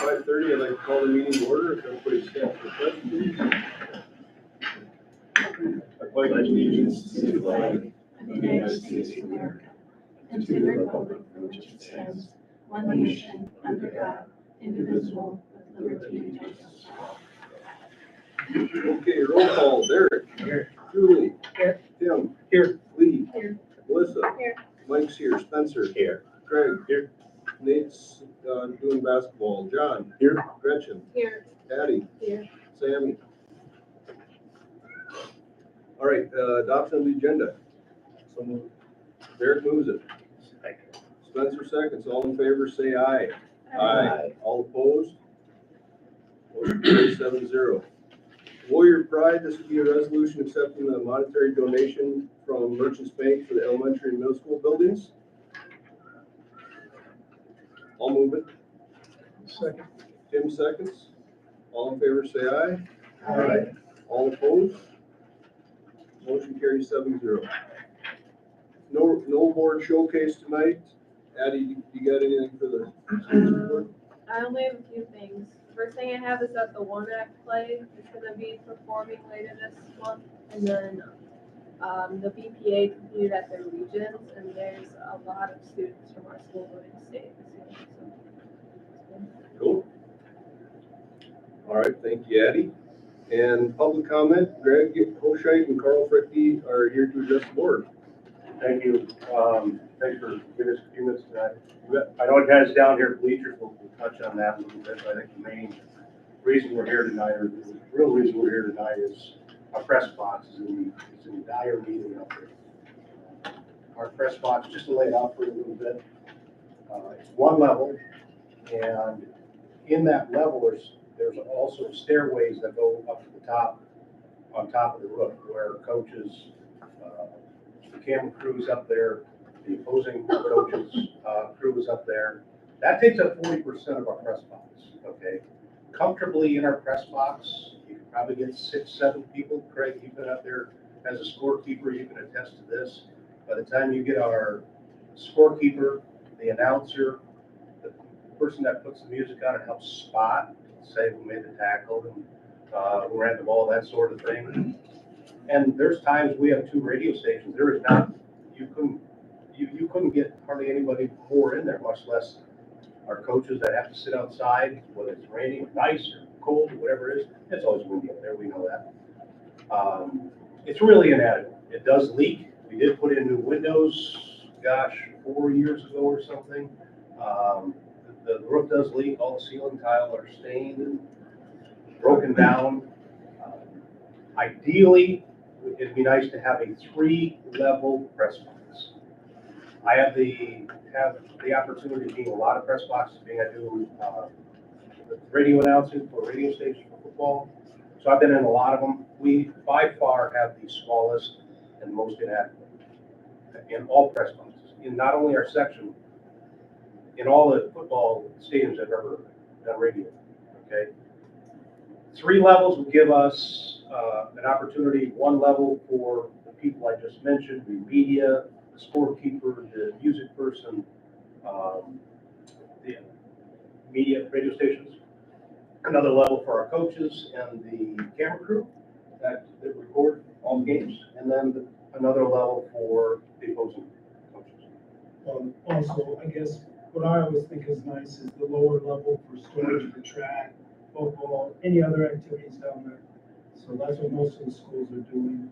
5:30, I'd like to call the meeting to order. If everybody stands for the pledge, please. I pledge allegiance to the flag of the United States of America, and to the republic for which it stands, one nation, under God, indivisible, with liberty and justice for all. Okay, roll call. Derek. Here. Julie. Here. Tim. Here. Lee. Here. Melissa. Here. Mike's here. Spencer. Here. Craig. Here. Nate's doing basketball. John. Here. Gretchen. Here. Patty. Here. Sammy. All right, adoption of the agenda. So moved. Derek moves it. Second. Spencer seconds. All in favor, say aye. Aye. All opposed? Motion carries 7-0. Warrior Pride, this would be a resolution accepting the monetary donation from Merchants Bank for the elementary and middle school buildings. I'll move it. Second. Tim seconds. All in favor, say aye. Aye. All opposed? Motion carries 7-0. No board showcase tonight. Addie, you got anything for the students report? I only have a few things. First thing I have is that the One Act play is gonna be performing later this month, and then the BPA competed at their regions, and there's a lot of students from our school going to state this year. So. Cool. All right, thank you, Addie. And public comment, Greg Hoshite and Carl Fricky are here to address the board. Thank you. Thanks for giving us a few minutes tonight. I know it guys down here at bleachers, we'll touch on that a little bit, but I think the main reason we're here tonight, or the real reason we're here tonight is our press box is in dire need of an upgrade. Our press box, just to lay it out for you a little bit, it's one level, and in that level, there's also stairways that go up to the top, on top of the roof, where coaches, the camera crew's up there, the opposing coaches, crew is up there. That takes up 40% of our press box, okay? Comfortably in our press box, you can probably get 6-7 people. Craig, you've been up there as a scorekeeper, you can attest to this. By the time you get our scorekeeper, the announcer, the person that puts the music on and helps spot, say who made the tackle and who ran the ball, that sort of thing. And there's times we have 2 radio stations. There is not, you couldn't get hardly anybody more in there, much less our coaches that have to sit outside, whether it's raining or nice or cold or whatever it is. It's always windy up there, we know that. It's really inadequate. It does leak. We did put in new windows, gosh, 4 years ago or something. The roof does leak. All the ceiling tile are stained and broken down. Ideally, it'd be nice to have a 3-level press box. I have the opportunity of being a lot of press boxes, being I do radio announcing for radio stations for football. So I've been in a lot of them. We by far have the smallest and most inadequate in all press boxes, in not only our section, in all the football stadiums I've ever done radio, okay? 3 levels would give us an opportunity, 1 level for the people I just mentioned, the media, the scorekeeper, the music person, the media radio stations. Another level for our coaches and the camera crew that record all the games, and then another level for the opposing coaches. Also, I guess what I always think is nice is the lower level for storage for track, football, any other activities down there. So that's what most of the schools are doing.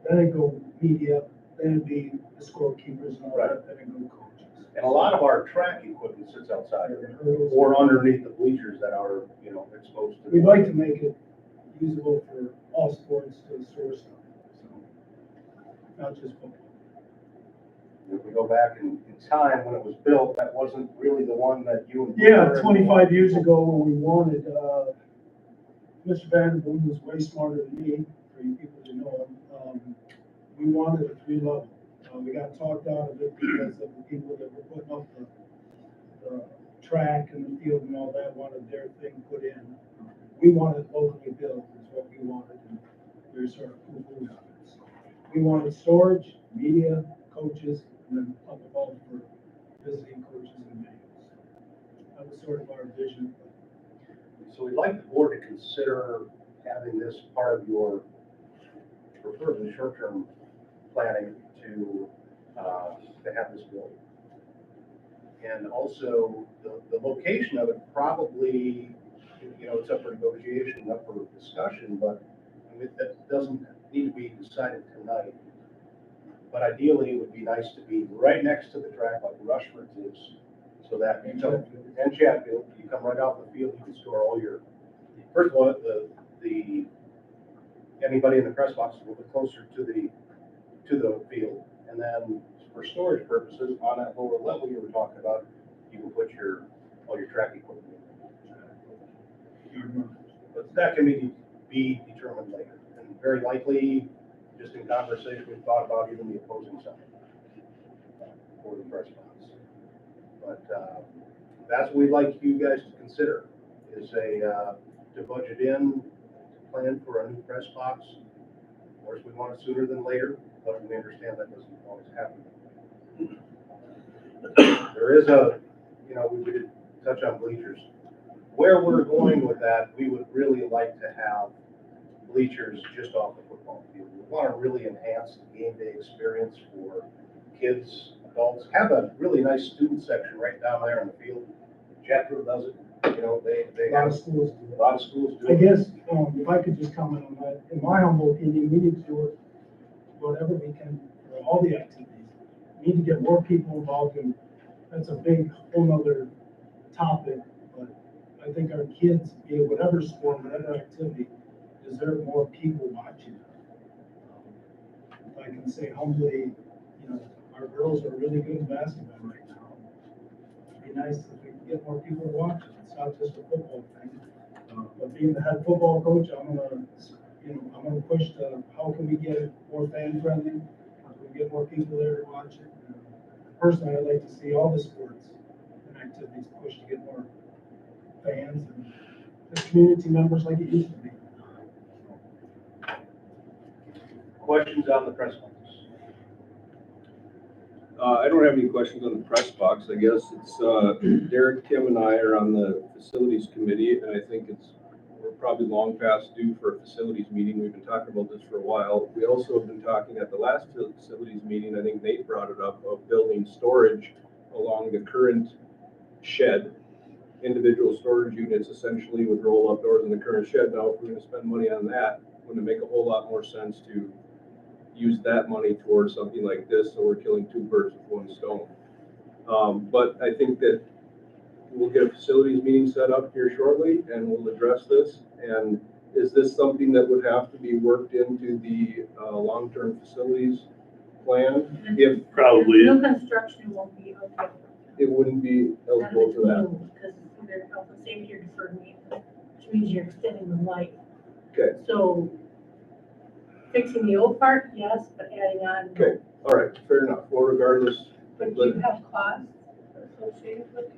Then it go media, then it'd be the scorekeepers and all that, then it go coaches. And a lot of our track equipment sits outside Hurdles. or underneath the bleachers that are, exposed to. We'd like to make it usable for all sports to store stuff, so, not just football. If we go back in time, when it was built, that wasn't really the one that you and. Yeah, 25 years ago when we wanted, Mr. Vanderboom was way smarter than me, for you people to know him. We wanted a 3-level. We got talked out of it because of the people that were putting up the track and the field and all that wanted their thing put in. We wanted locally built is what we wanted, and we were sort of poo-pooed on it. So we wanted storage, media, coaches, and then up above for visiting coaches and videos. That was sort of our vision. So we'd like the board to consider having this part of your, preferably short-term planning to have this built. And also, the location of it probably, it's up for negotiation, up for discussion, but I mean, that doesn't need to be decided tonight. But ideally, it would be nice to be right next to the track like Rushford is, so that you come, and Chatfield, you come right off the field, you can store all your, first of all, anybody in the press box is a little bit closer to the field. And then for storage purposes, on that lower level you were talking about, you can put all your track equipment in. But that can be determined later. And very likely, just in conversation, we've thought about even the opposing side for the press box. But that's what we'd like you guys to consider, is to budget in, plan for a new press box. Of course, we want it sooner than later, but we understand that doesn't always happen. There is we did touch on bleachers. Where we're going with that, we would really like to have bleachers just off the football field. We want to really enhance the game day experience for kids, adults. Have a really nice student section right down there in the field. Chatfield does it. They A lot have of schools do a that. lot of schools do I it. guess, if I could just comment on that, in my humble opinion, we need to do it whatever we can for all the activities. We need to get more people involved in, that's a big, whole nother topic, but I think our kids, be it whatever sport, whatever activity, deserve more people watching. If I can say humbly, our girls are really good at basketball right now. It'd be nice if we could get more people to watch it. It's not just a football thing. But being the head football coach, I'm gonna push how can we get it more fan friendly? How can we get more people there to watch it? Personally, I'd like to see all the sports and activities pushed to get more fans and just community members like it used to be. Questions on the press box? I don't have any questions on the press box. I guess it's, Derek, Tim, and I are on the facilities committee, and I think we're probably long past due for a facilities meeting. We've been talking about this for a while. We also have been talking at the last facilities meeting, I think Nate brought it up, of building storage along the current shed. Individual storage units essentially would roll up doors in the current shed. Now, if we're gonna spend money on that, wouldn't it make a whole lot more sense to use that money towards something like this, so we're killing two birds with one stone. But I think that we'll get a facilities meeting set up here shortly, and we'll address this. And is this something that would have to be worked into the long-term facilities plan? If Probably. New construction won't be okay. it wouldn't be eligible for that. Because it's either health and safety or deferred maintenance, which means you're extending the life. Okay. So fixing the old part, yes, but adding on. no. Okay. All right, fair enough. Well, regardless, But do you have costs associated with it?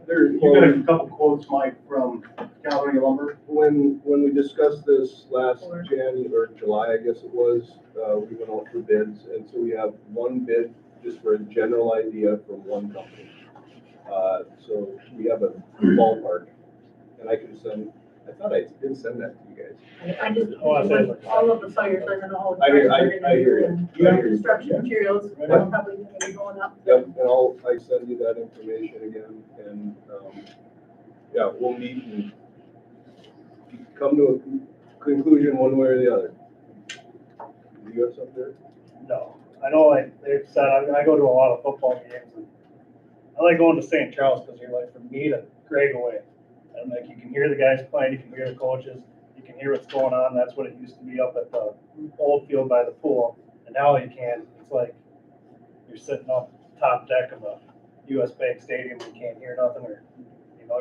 You got a couple quotes, Mike, from California Lumber. when we discussed this last January or July, I guess it was, we went out for bids, and so we have one bid just for a general idea from one company. So we have a ballpark, and I thought I did send that to you guys. I just, Oh, I said- with all of the fires, I don't know how. I hear you. And I hear you. construction materials, Right. are probably gonna be going up. Yep, and I send you that information again, and, yeah, we'll meet and come to a conclusion one way or the other. Do you have something there? No, I know, like they've said, I go to a lot of football games, and I like going to St. Charles, because you're like from me to Greg away. And like, you can hear the guys playing, you can hear the coaches, you can hear what's going on. That's what it used to be up at the old field by the pool, and now you can't. It's like you're sitting up top deck of a US Bank Stadium, and you can't hear nothing, or,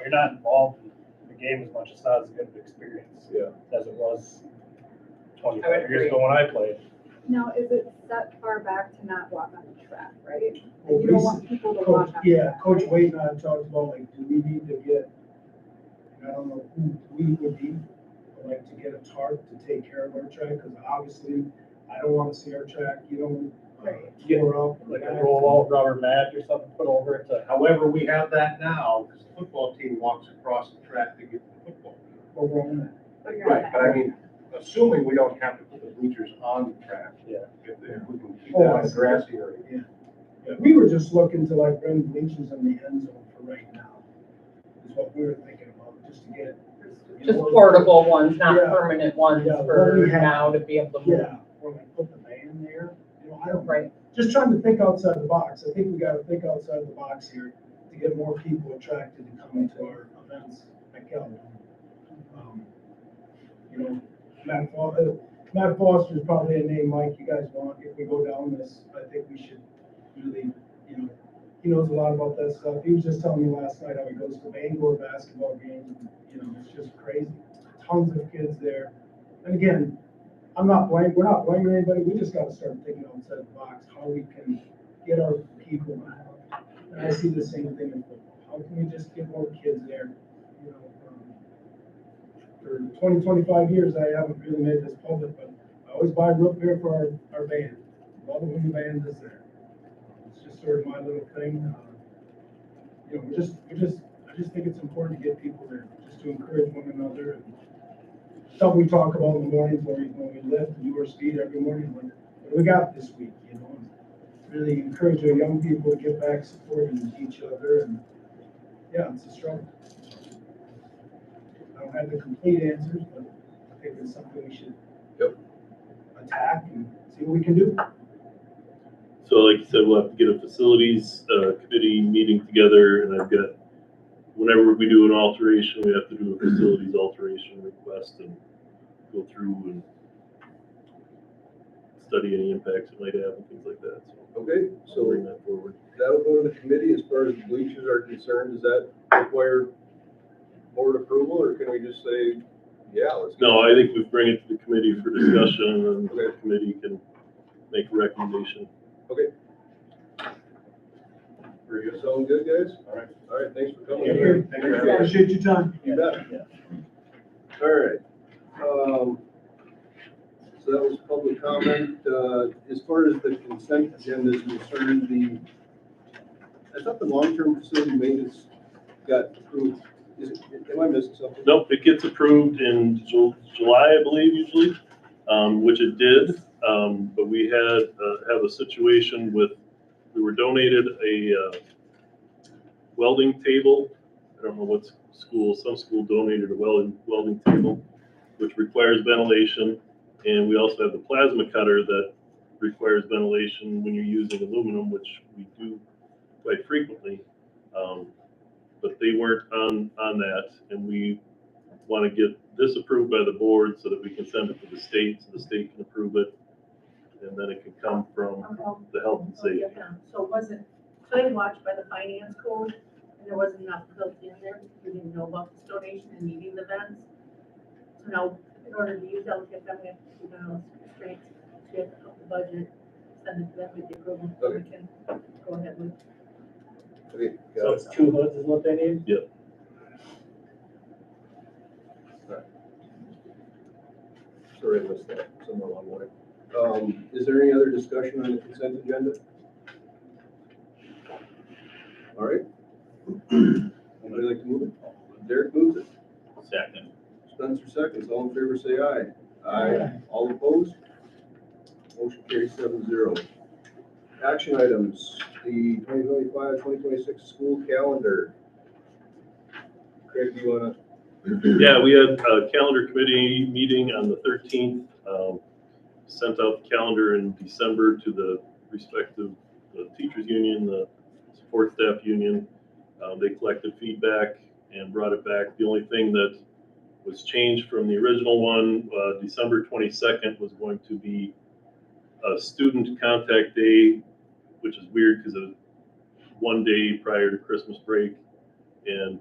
you're not involved in the game as much. It's not as good of an experience Yeah. as it was 25 years ago when I played. Now, is it set far back to not walk on the track, right? Well, You don't want people to Coach, walk on the yeah, track. Coach Wade and I have talked about, like, do we need to get, I don't know who we would need, but like to get a tarp to take care of our track, because obviously, I don't want to see our track, Right. tore up. Like a roll-out rubber mat or something put over it to. However, we have that now, because the football team walks across the track to get to the football. over on that. But you're Right, at but I mean, assuming we don't have to put the bleachers on the track. Yeah. If we can keep Oh, that I in a see. grassy area. Yeah, we were just looking to like bring bleachers in the end zone for right now, is what we were thinking about, just to get. you Just know, portable ones, not Yeah. permanent ones Yeah, for what we have- now to be able to move. Yeah, or like put the van there, I don't know. Right. Just trying to think outside the box. I think we gotta think outside the box here to get more people attracted to coming to our events at Calhoun. You know, Matt Foster is probably a name, Mike, you guys want, if we go down this, I think we should really, he knows a lot about that stuff. He was just telling me last night how he goes to Bangor basketball games, and, it's just crazy. Tons of kids there. And again, we're not blaming anybody, we just gotta start thinking outside the box, how we can get our people out. And I see the same thing in football, how can we just get more kids there, For 20, 25 years, I haven't really made this public, but I always buy root beer for our band, love it when the band is there. It's just sort of my little thing, I just think it's important to get people there, just to encourage one another and something we talk about in the mornings when we lift and do our speed every morning, what do we got this week, and really encourage our young people to get back supporting each other, and yeah, it's a struggle. I don't have the complete answers, but I think it's something we should attack and see what we can do. So like you said, we'll have to get a facilities, committee meeting together, and I've got, whenever we do an alteration, we have to do a facilities alteration request and go through and study any impacts it might have and things like that, so Okay, I'll so bring that forward. that'll go to the committee. As far as the bleachers are concerned, does that require board approval, or can we just say, yeah, let's go? No, I think we bring it to the committee for discussion, and the committee can make a recommendation. Okay. Very good. Sound good, guys? All right. All right, thanks for coming. Thank you. Thank you. Appreciate your time. You bet. Yeah. All right. So that was public comment. As far as the consent agenda is concerned, I thought the long-term facility maintenance got approved. Am I missing something? Nope, it gets approved in July, I believe, usually, which it did. But we had, have a situation with, we were donated a welding table. I don't know what school, some school donated a welding table, which requires ventilation. And we also have the plasma cutter that requires ventilation when you're using aluminum, which we do quite frequently. But they weren't on that, and we want to get this approved by the board so that we can send it to the state, so the state can approve it. And then it can come from the health and safety. So they watched by the finance code, and there wasn't enough built in there, we didn't know about this donation and needing the vents. So now, in order to use them, we have to do those restraints, we have to help the budget, send it to them with the approval, so we can go ahead with. Okay, So got it's 2 hoods is what they need? it. Sorry, I missed that somewhere along the way. Is there any other discussion on the consent agenda? All right. Anybody like to move it? Derek moves it. Second. Spencer seconds. All in favor, say aye. Aye. All opposed? Motion carries 7-0. Action items, the 2025-2026 school calendar. Craig, do you wanna? Yeah, we had a calendar committee meeting on the 13th. Sent out the calendar in December to the respective teachers union, the support staff union. They collected feedback and brought it back. The only thing that was changed from the original one, December 22nd was going to be a student contact day, which is weird because it was one day prior to Christmas break. And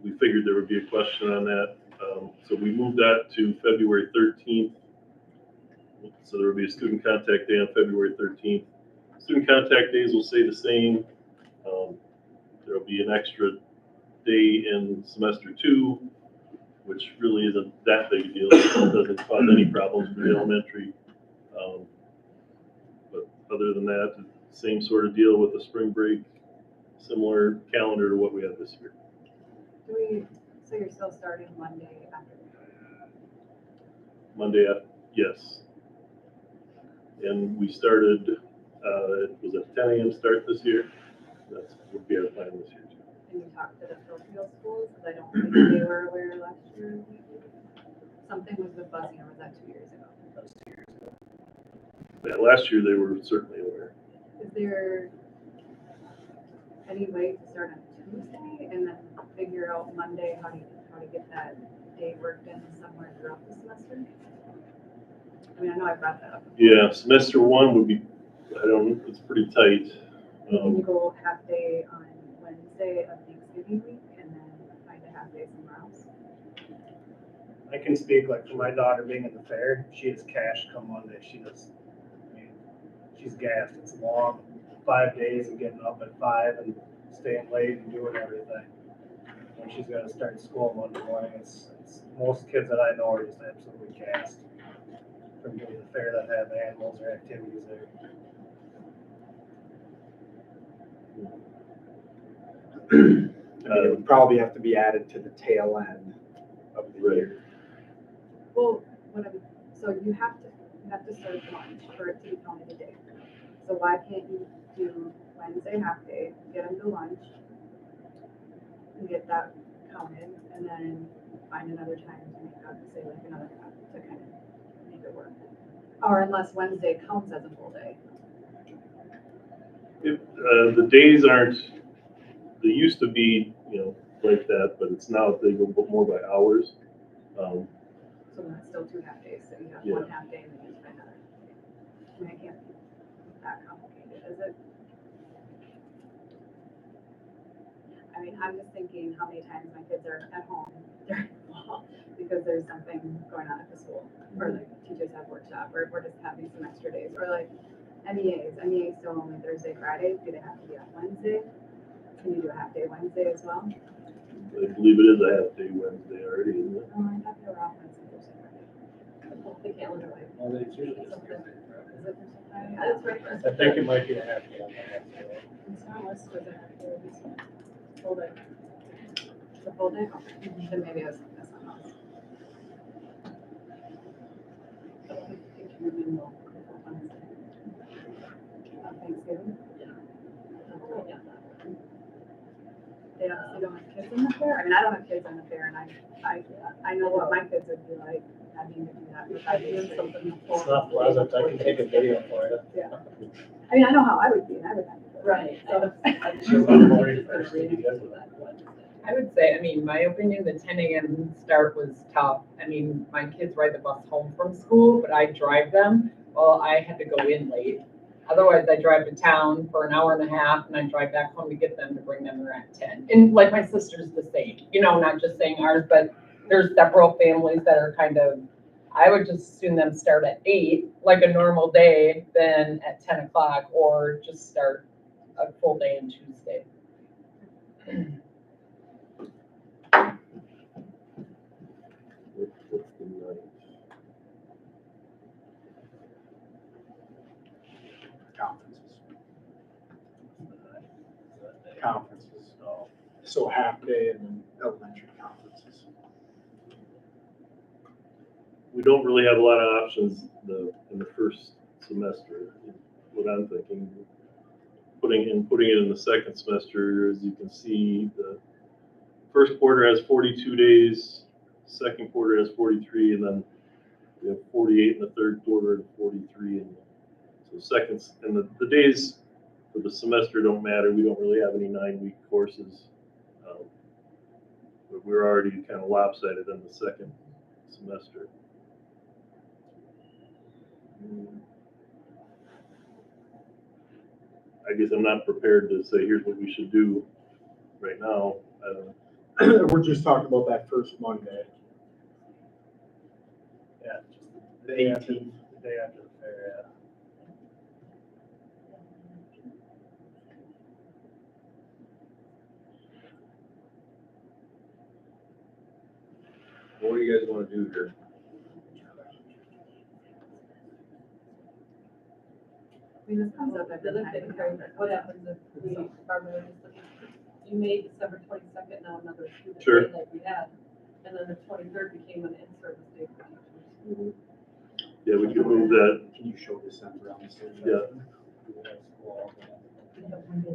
we figured there would be a question on that. So we moved that to February 13th. So there will be a student contact day on February 13th. Student contact days will stay the same. There'll be an extra day in semester 2, which really isn't that big a deal. It doesn't cause any problems for the elementary. But other than that, same sort of deal with the spring break, similar calendar to what we had this year. Do we So you're still starting Monday after? Monday, yes. And we started, it was a 10 a.m. start this year. That's would be our plan this year too. And you talked to the parochial schools, because I don't think they were aware last year. Something was with busing, or was that 2 years ago? That was 2 years ago. Yeah, last year they were certainly aware. Is there any way to start on Tuesday and then figure out Monday how to get that day worked in somewhere throughout the semester? I mean, I know I brought that up. Yeah, semester one would be, it's pretty tight. Can you go half day on Wednesday of Thanksgiving week and then find a half day somewhere else? I can speak like for my daughter being at the fair, she has cash come Monday. She does, I mean, she's gassed. It's long, 5 days of getting up at 5 and staying late and doing everything. When she's got to start school Monday morning, it's most kids that I know are just absolutely gassed from getting to the fair that have animals or activities there. It would probably have to be added to the tail end of the year. Well, so you have to start at lunch for it to be counted a day. So why can't you do Wednesday half day, get them to lunch, and get that counted, and then find another time to make up, say like another half to kind of make it work? Or unless Wednesday counts as a full day. The days aren't, they used to be, like that, but it's now they go more by hours. So then it's still 2 half days, so you have Yeah. 1 half day and then you spend another. I mean, it can't be that complicated, is it? I mean, I'm just thinking how many times my kids are at home during the fall because there's something going on at the school, or like teachers have workshop, or we're just having some extra days, or like MEAs still only Thursday, Friday, do they have to be on Wednesday? Can you do a half day Wednesday as well? I believe it is a half day Wednesday already, isn't it? Oh, I thought they were off Wednesday, Thursday, Friday. The calendar, like, Well, it's usually is it Thursday, Friday? That's right. I think it might be a half day on that. It's not listed as a half day, it's full day. It's a full day? Okay, then maybe I was looking at something else. I don't think you would know before Wednesday. On Thanksgiving? They don't have kids in the fair? I mean, I don't have kids in the fair, and I know what my kids would be like, having to do that for 5 days straight. It's not pleasant. I can take a video for it. Yeah. I mean, I know how I would be, and I would have to. Right. So- She's on board first. You guys with that. I would say, I mean, my opinion, the 10 a.m. start was tough. I mean, my kids ride the bus home from school, but I drive them. Well, I had to go in late. Otherwise, I drive to town for an hour and a half, and I drive back home to get them to bring them there at 10. And like my sister's the same, not just saying ours, but there's several families that are kind of, I would just assume them start at 8, like a normal day, then at 10 o'clock, or just start a full day on Tuesday. What's the ninth? Conferences. So half day and then elementary conferences. We don't really have a lot of options in the first semester, what I'm thinking. Putting it in the second semester, as you can see, the first quarter has 42 days, second quarter has 43, and then we have 48 in the third quarter and 43 in the days for the semester don't matter. We don't really have any 9-week courses. But we're already kind of lopsided in the second semester. I guess I'm not prepared to say, here's what we should do right now. I don't know. We're just talking about that first Monday, Yeah, just the day after 18th. the day after the fair, yeah. What do you guys want to do here? I mean, this comes up every The other time. thing, what happens if we, Barbara was just looking you made December 22nd now another student Sure. day like we had. And then the 23rd became an in-service day for teachers. Yeah, we could move that. Can you show December on the same? Yeah.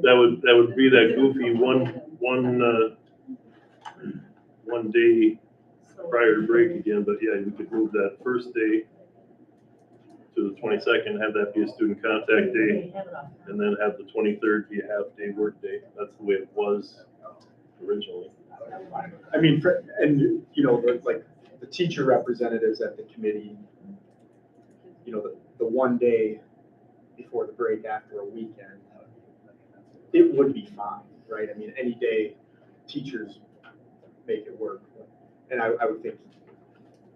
That would be that goofy one day So- prior to break again, but yeah, we could move that first day to the 22nd, have that be a student contact day, and then have the 23rd be a half-day work day. That's the way it was originally. I mean, and, you know, like, the teacher representatives at the committee, you know, the one day before the break after a weekend, it would be fine, right? I mean, any day, teachers make it work. And I would think,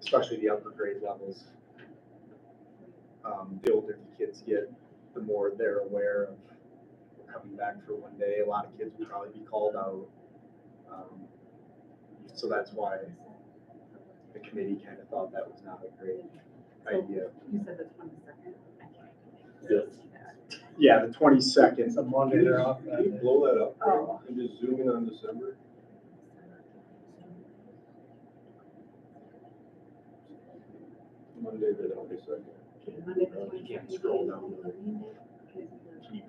especially the upper grade levels, the older the kids get, the more they're aware of coming back for one day. A lot of kids would probably be called out. So that's why the committee kind of thought that was not a great idea. You said the 22nd. Yes. Yeah, the 22nd. It's a Monday, they're off that Can you day. blow that up Oh. and just zoom in on December? Monday, the 22nd. Monday the You 22nd. can't scroll down. Can you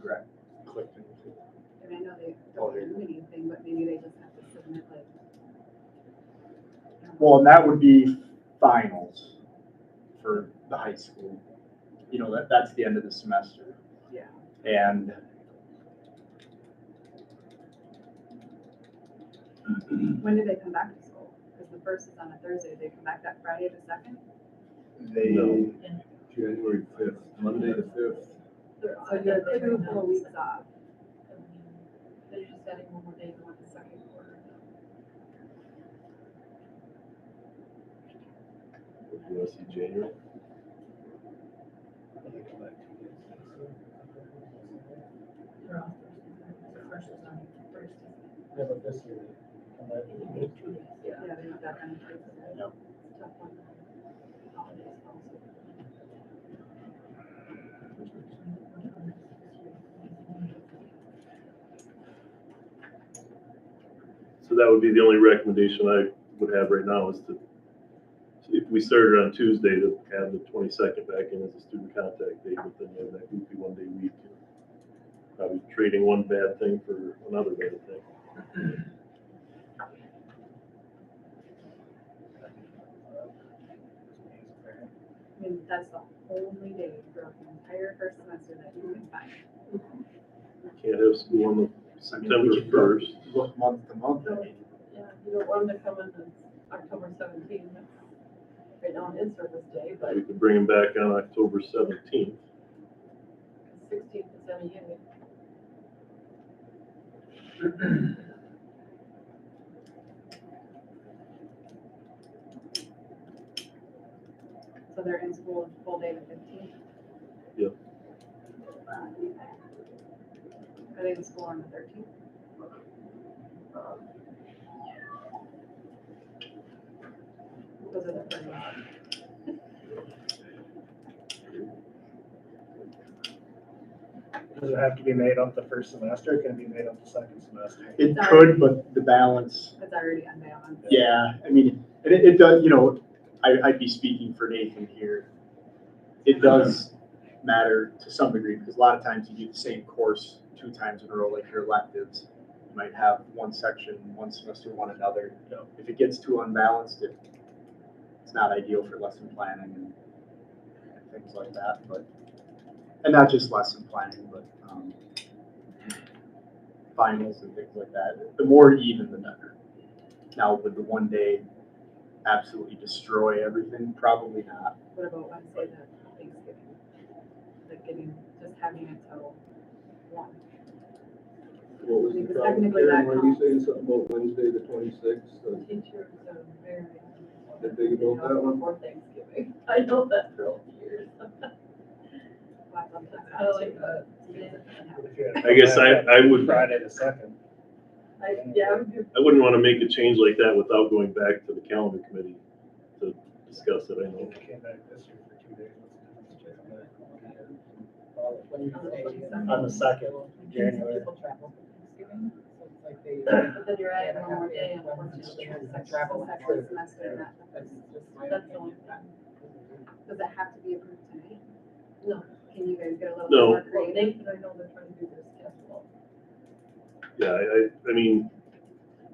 click into it? And I know they Oh, don't there you do anything, but maybe they just have to submit like. Well, and that would be finals for the high school. You know, that's the end of the semester. Yeah. And When do they come back to school? Because the first is on a Thursday. They come back that Friday the 2nd? they, No. January 5th, Monday the 5th. So you have 2 full weeks off. They're just adding one more day to work the second quarter. You want to see January? They're off Thursday. The first is on Thursday. Yeah, but this year, come back. Yeah, they have that kind of Thursday. Yep. Tough one. Holidays also. So that would be the only recommendation I would have right now is to, if we started on Tuesday, to have the 22nd back in as a student contact day, but then you have that goofy one-day week. Probably trading one bad thing for another bad thing. I mean, that's the only day throughout the entire first semester that you can find. Can't have school on the I mean, September we could 1st. look month to month. I mean, Yeah, you don't want them to come in on October 17th. Right now it is service day, but We could bring them back on October 17th. 16th is MEA. So they're in school full day the 15th? Yep. Are they in school on the 13th? Those are the first ones. Does it have to be made up the first semester, or can it be made up the second semester? It could, but the balance, It's already unbalanced. yeah, I mean, it does, you know, I'd be speaking for Nathan here. It does matter to some degree, because a lot of times you do the same course 2 times in a row, like your electives. You might have one section, one semester, one another. If it gets too unbalanced, it's not ideal for lesson planning and things like that, but, and not just lesson planning, but, finals and things like that. The more even, the better. Now, would the one day absolutely destroy everything? Probably not. What about Wednesday, the Thanksgiving? Like just having it till 1. What was the Because problem? technically that Karen, were you counts. saying something about Wednesday, the 26th? Teachers are very. Did they get about that one? Before Thanksgiving. I know that for all years. I like that. If you had to I guess come back I would, Friday the 2nd. Yeah, I would do. I wouldn't want to make a change like that without going back to the calendar committee to discuss it, I know. Came back this year for 2 days. When you say- On the 2nd, January. People travel for Thanksgiving, so it's like they. But then you're adding one more day and Travel. Second semester, not the That's first. just my That's the only opinion. Does it have to be approved tonight? No. Can you guys get a little No. more Well, creative? I know they're trying to do this schedule. Yeah, I mean,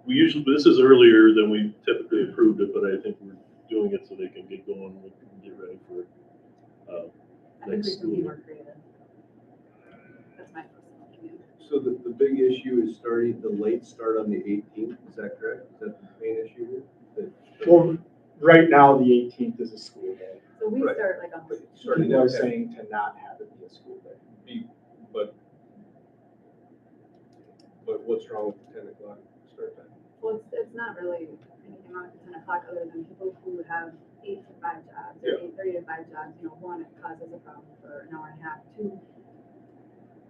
we usually, this is earlier than we typically approved it, but I think we're doing it so they can get going, we can get ready for, I think next we can be school. more creative. That's my personal opinion. So the big issue is starting, the late start on the 18th, is that correct? Is that the main issue here? That- Well, right now, the 18th is a school day. So we Right. start like on. Starting People are at 10. saying to not have it be a school day. But what's wrong with the 10 o'clock start time? Well, it's not really anything wrong with 10 o'clock other than people who have 8 to 5 jobs or Yeah. 8:30 to 5 jobs, you know, one, it causes a problem for an hour and a half. Two,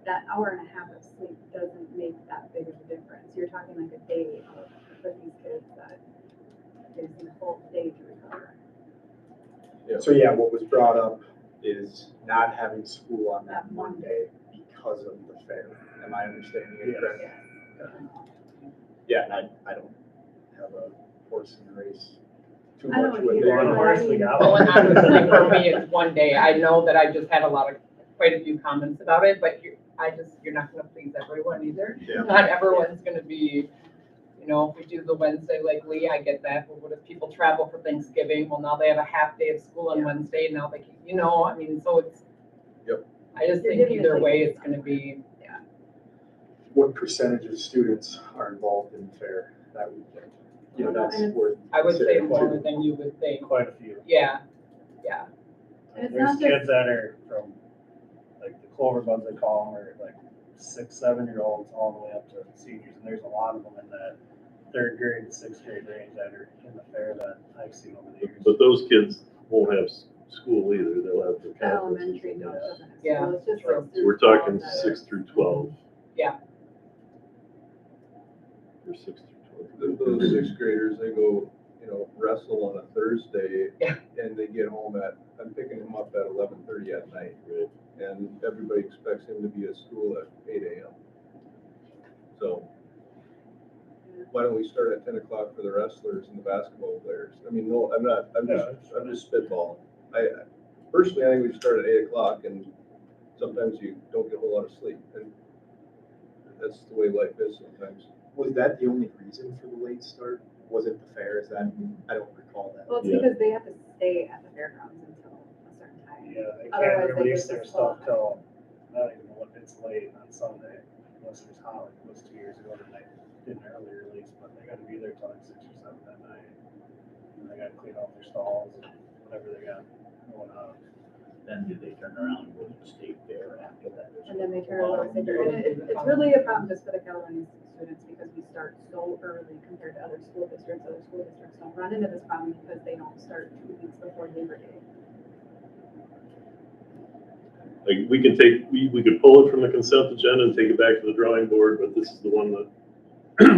that hour and a half of sleep doesn't make that big of a difference. You're talking like a day of, for these kids that they need a whole day to recover. So yeah, what was brought up is not having school on that Monday because of the fair. Am I understanding it correctly? Yeah, and I don't have a horse in the race too I much don't with it. either, One but horse I we mean- got. Well, and honestly, for me, it's one day. I know that I just had quite a few comments about it, but you're not gonna please everyone either. Yeah. Not everyone's gonna be, you know, if we do the Wednesday like Lee, I get that, but what if people travel for Thanksgiving? Well, now they have a half day of school on Wednesday, now they can, you know, I mean, so it's. Yep. I just You're think giving either it way, like- it's gonna be, What percentage of students are involved in the fair that weekend? You know, that's worth. I would say considering, more too. than you would think. Quite a few. Yeah, And it's There's not kids just, that are from, like, the Clover Buds, they call them, are like 6, 7-year-olds all the way up to seniors, and there's a lot of them in that 3rd grade, 6th grade range that are in the fair that I've seen over the years. But those kids won't have school either, they'll have the the elementary conferences. doesn't have Yeah, school, it's just true. like. So we're talking 6 through 12. Yeah. Or 6 through 12. Those 6th graders, they go, you know, wrestle on a Thursday. Yeah. And they get home I'm picking them up at 11:30 at night. Right. And everybody expects him to be at school at 8 AM. So why don't we start at 10 o'clock for the wrestlers and the basketball players? I mean, no, I'm just spitballing. Personally, I think we should start at 8 o'clock, and sometimes you don't get a whole lot of sleep, and that's the way life is sometimes. Was that the only reason for the late start? Was it the fair? Is that, I don't recall that. Well, it's Yeah. because they have to stay at the fairgrounds until a certain time. Yeah, they Otherwise, can't they release get their disqualified. stuff till, I don't even know if it's late on Sunday, unless it's hot, like it was 2 years ago, then they did an early release, but they gotta be there till like 6 or 7 that night. And they gotta clean out their stalls and whatever they got going on. Then do they turn around and go to the state fair after that? And then they turn a little sicker. And it's really a problem just for the Caledonia students because we start so early compared to other school districts. Other school districts don't run into this problem because they don't start 2 weeks before Labor Day. Like, we could pull it from the consent agenda and take it back to the drawing board, but this is the one that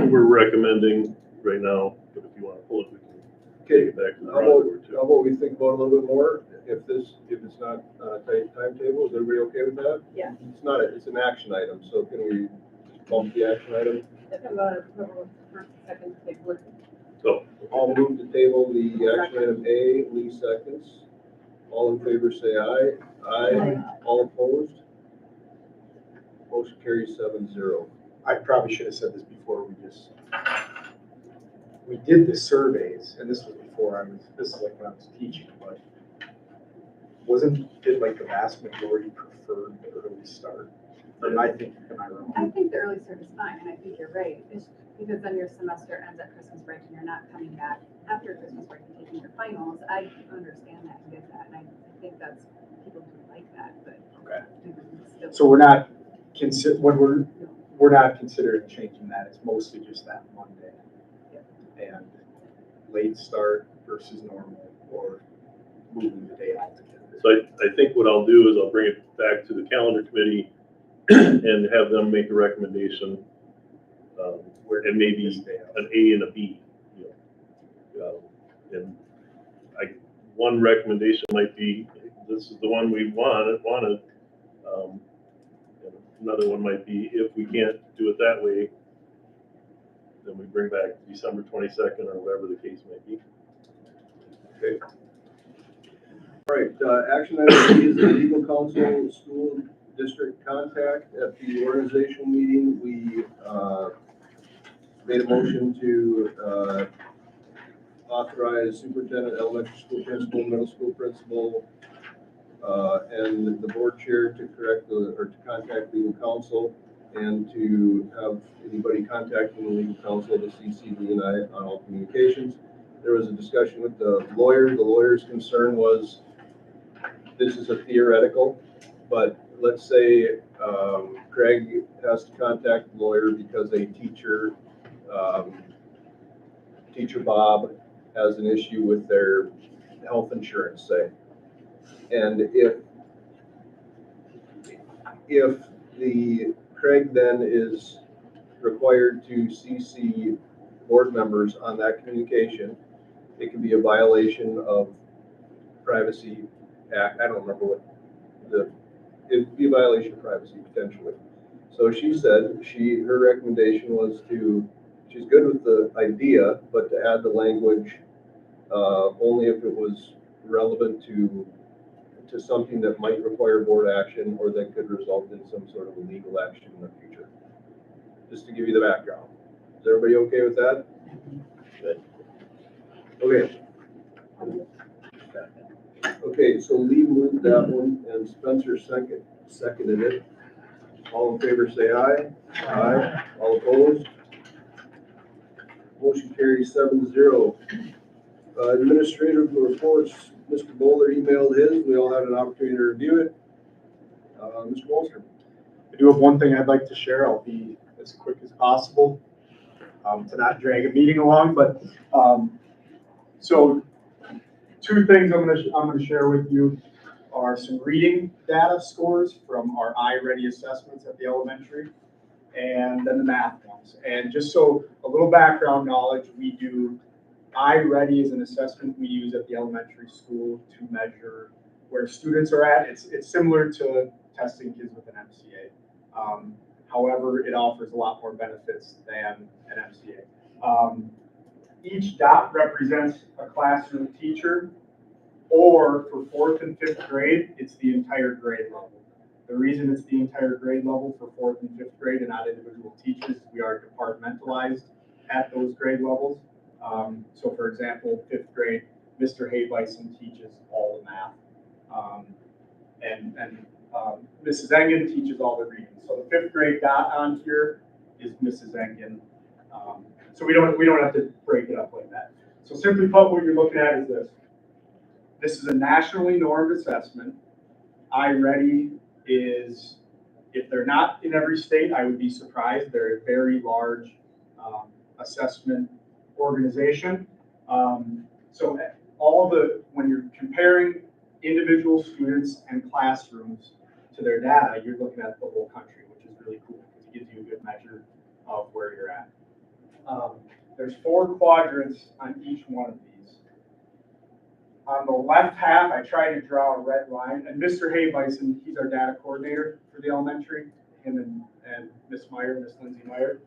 we're recommending right now. But if you want to pull it, we can take it back to the How drawing about, board too. how about we think about it a little bit more? If it's not a tight timetable, is everybody okay with that? Yeah. It's not, it's an action item, so can we bump the action item? First, second, table. So, I'll move to table the action item A, Lee seconds. All in favor, say aye. Aye. All opposed? Motion carries 7-0. I probably should have said this before, we did the surveys, and this was before this is like when I was teaching, but wasn't it like the vast majority preferred the early start? Am I wrong? I think the early start is fine, and I think you're right. It's because then your semester ends at Christmas break and you're not coming back after Christmas break and taking your finals. I understand that and get that, and I think that's, people do like that, but. Okay. Still. So we're not we're not considering changing that, it's mostly just that Monday. And late start versus normal, or moving the day altogether. so I think what I'll do is I'll bring it back to the calendar committee and have them make a recommendation. And maybe an A and a B, you know. And one recommendation might be, this is the one we wanted. And another one might be, if we can't do it that way, then we bring back December 22nd or whatever the case may be. Okay. All right, action item B is the legal counsel school district contact. At the organizational meeting, we made a motion to authorize superintendent, elementary school principal, middle school principal, and the board chair to to contact legal counsel, and to have anybody contacting the legal counsel to CC me and I on all communications. There was a discussion with the lawyer. The lawyer's concern was, this is a theoretical, but let's say Craig has to contact the lawyer because a teacher, Teacher Bob, has an issue with their health insurance, say. And if the Craig then is required to CC board members on that communication, it can be a violation of Privacy Act. I don't remember what it'd be a violation of privacy potentially. So she said her recommendation was she's good with the idea, but to add the language only if it was relevant to something that might require board action or that could result in some sort of a legal action in the future. Just to give you the background. Is everybody okay with that? Good. Okay. Okay, so Lee moved that one and Spencer seconded it. All in favor say aye. Aye. All opposed? Motion carries 7-0. Administrative reports, Mr. Bowler emailed his. We all had an opportunity to review it. Mr. Wolster. I do have one thing I'd like to share. I'll be as quick as possible to not drag a meeting along, but so two things I'm gonna share with you are some reading data scores from our iReady assessments at the elementary, and then the math ones. And just so a little background knowledge, we do iReady is an assessment we use at the elementary school to measure where students are at. It's similar to testing kids with an MCA. However, it offers a lot more benefits than an MCA. Each dot represents a classroom teacher, or for 4th and 5th grade, it's the entire grade level. The reason it's the entire grade level for 4th and 5th grade and not individual teachers is we are departmentalized at those grade levels. So for example, 5th grade, Mr. Haybison teaches all the math. And Mrs. Engen teaches all the reading. So the 5th grade dot on here is Mrs. Engen. So we don't have to break it up like that. So simply put, what you're looking at is this. This is a nationally normed assessment. iReady is, if they're not in every state, I would be surprised. They're a very large assessment organization. So when you're comparing individual students and classrooms to their data, you're looking at the whole country, which is really cool because it gives you a good measure of where you're at. There's 4 quadrants on each one of these. On the left half, I tried to draw a red line, and Mr. Haybison, he's our data coordinator for the elementary, him and Miss Lindsay Meyer.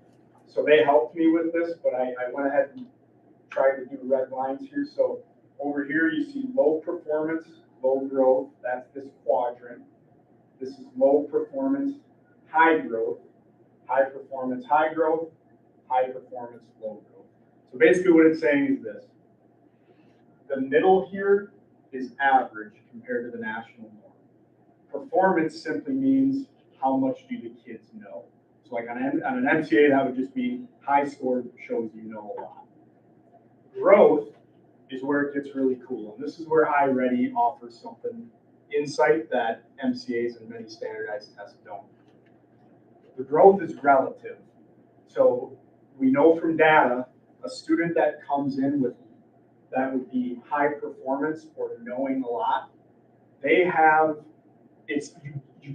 So they helped me with this, but I went ahead and tried to do red lines here. So over here, you see low performance, low growth. That's this quadrant. This is low performance, high growth, high performance, high growth, high performance, low growth. So basically what it's saying is this. The middle here is average compared to the national norm. Performance simply means how much do the kids know. So like on an MCA, that would just be high score shows you know a lot. Growth is where it gets really cool. And this is where iReady offers something insight that MCAs and many standardized tests don't. The growth is relative. So we know from data, a student that comes in with that would be high performance or knowing a lot, you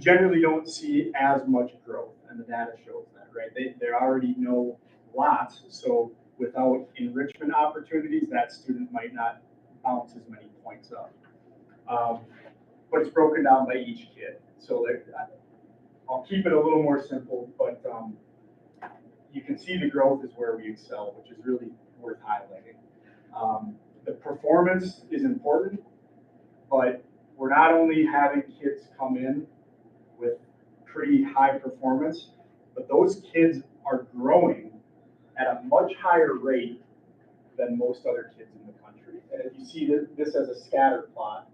generally don't see as much growth, and the data shows that, right? They already know lots, so without enrichment opportunities, that student might not bounce as many points up. But it's broken down by each kid. So I'll keep it a little more simple, but you can see the growth is where we excel, which is really worth highlighting. The performance is important, but we're not only having kids come in with pretty high performance, but those kids are growing at a much higher rate than most other kids in the country. And if you see this as a scatter plot,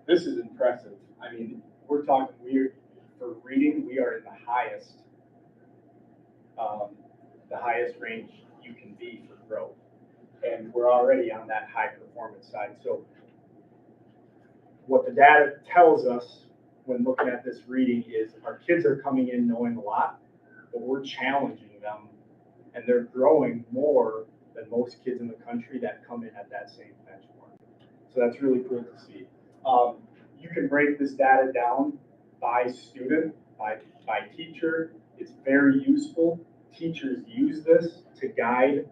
this is impressive. I mean, we're talking, for reading, we are in the highest range you can be for growth. And we're already on that high performance side. So what the data tells us when looking at this reading is our kids are coming in knowing a lot, but we're challenging them, and they're growing more than most kids in the country that come in at that same benchmark. So that's really cool to see. You can break this data down by student, by teacher. It's very useful. Teachers use this to guide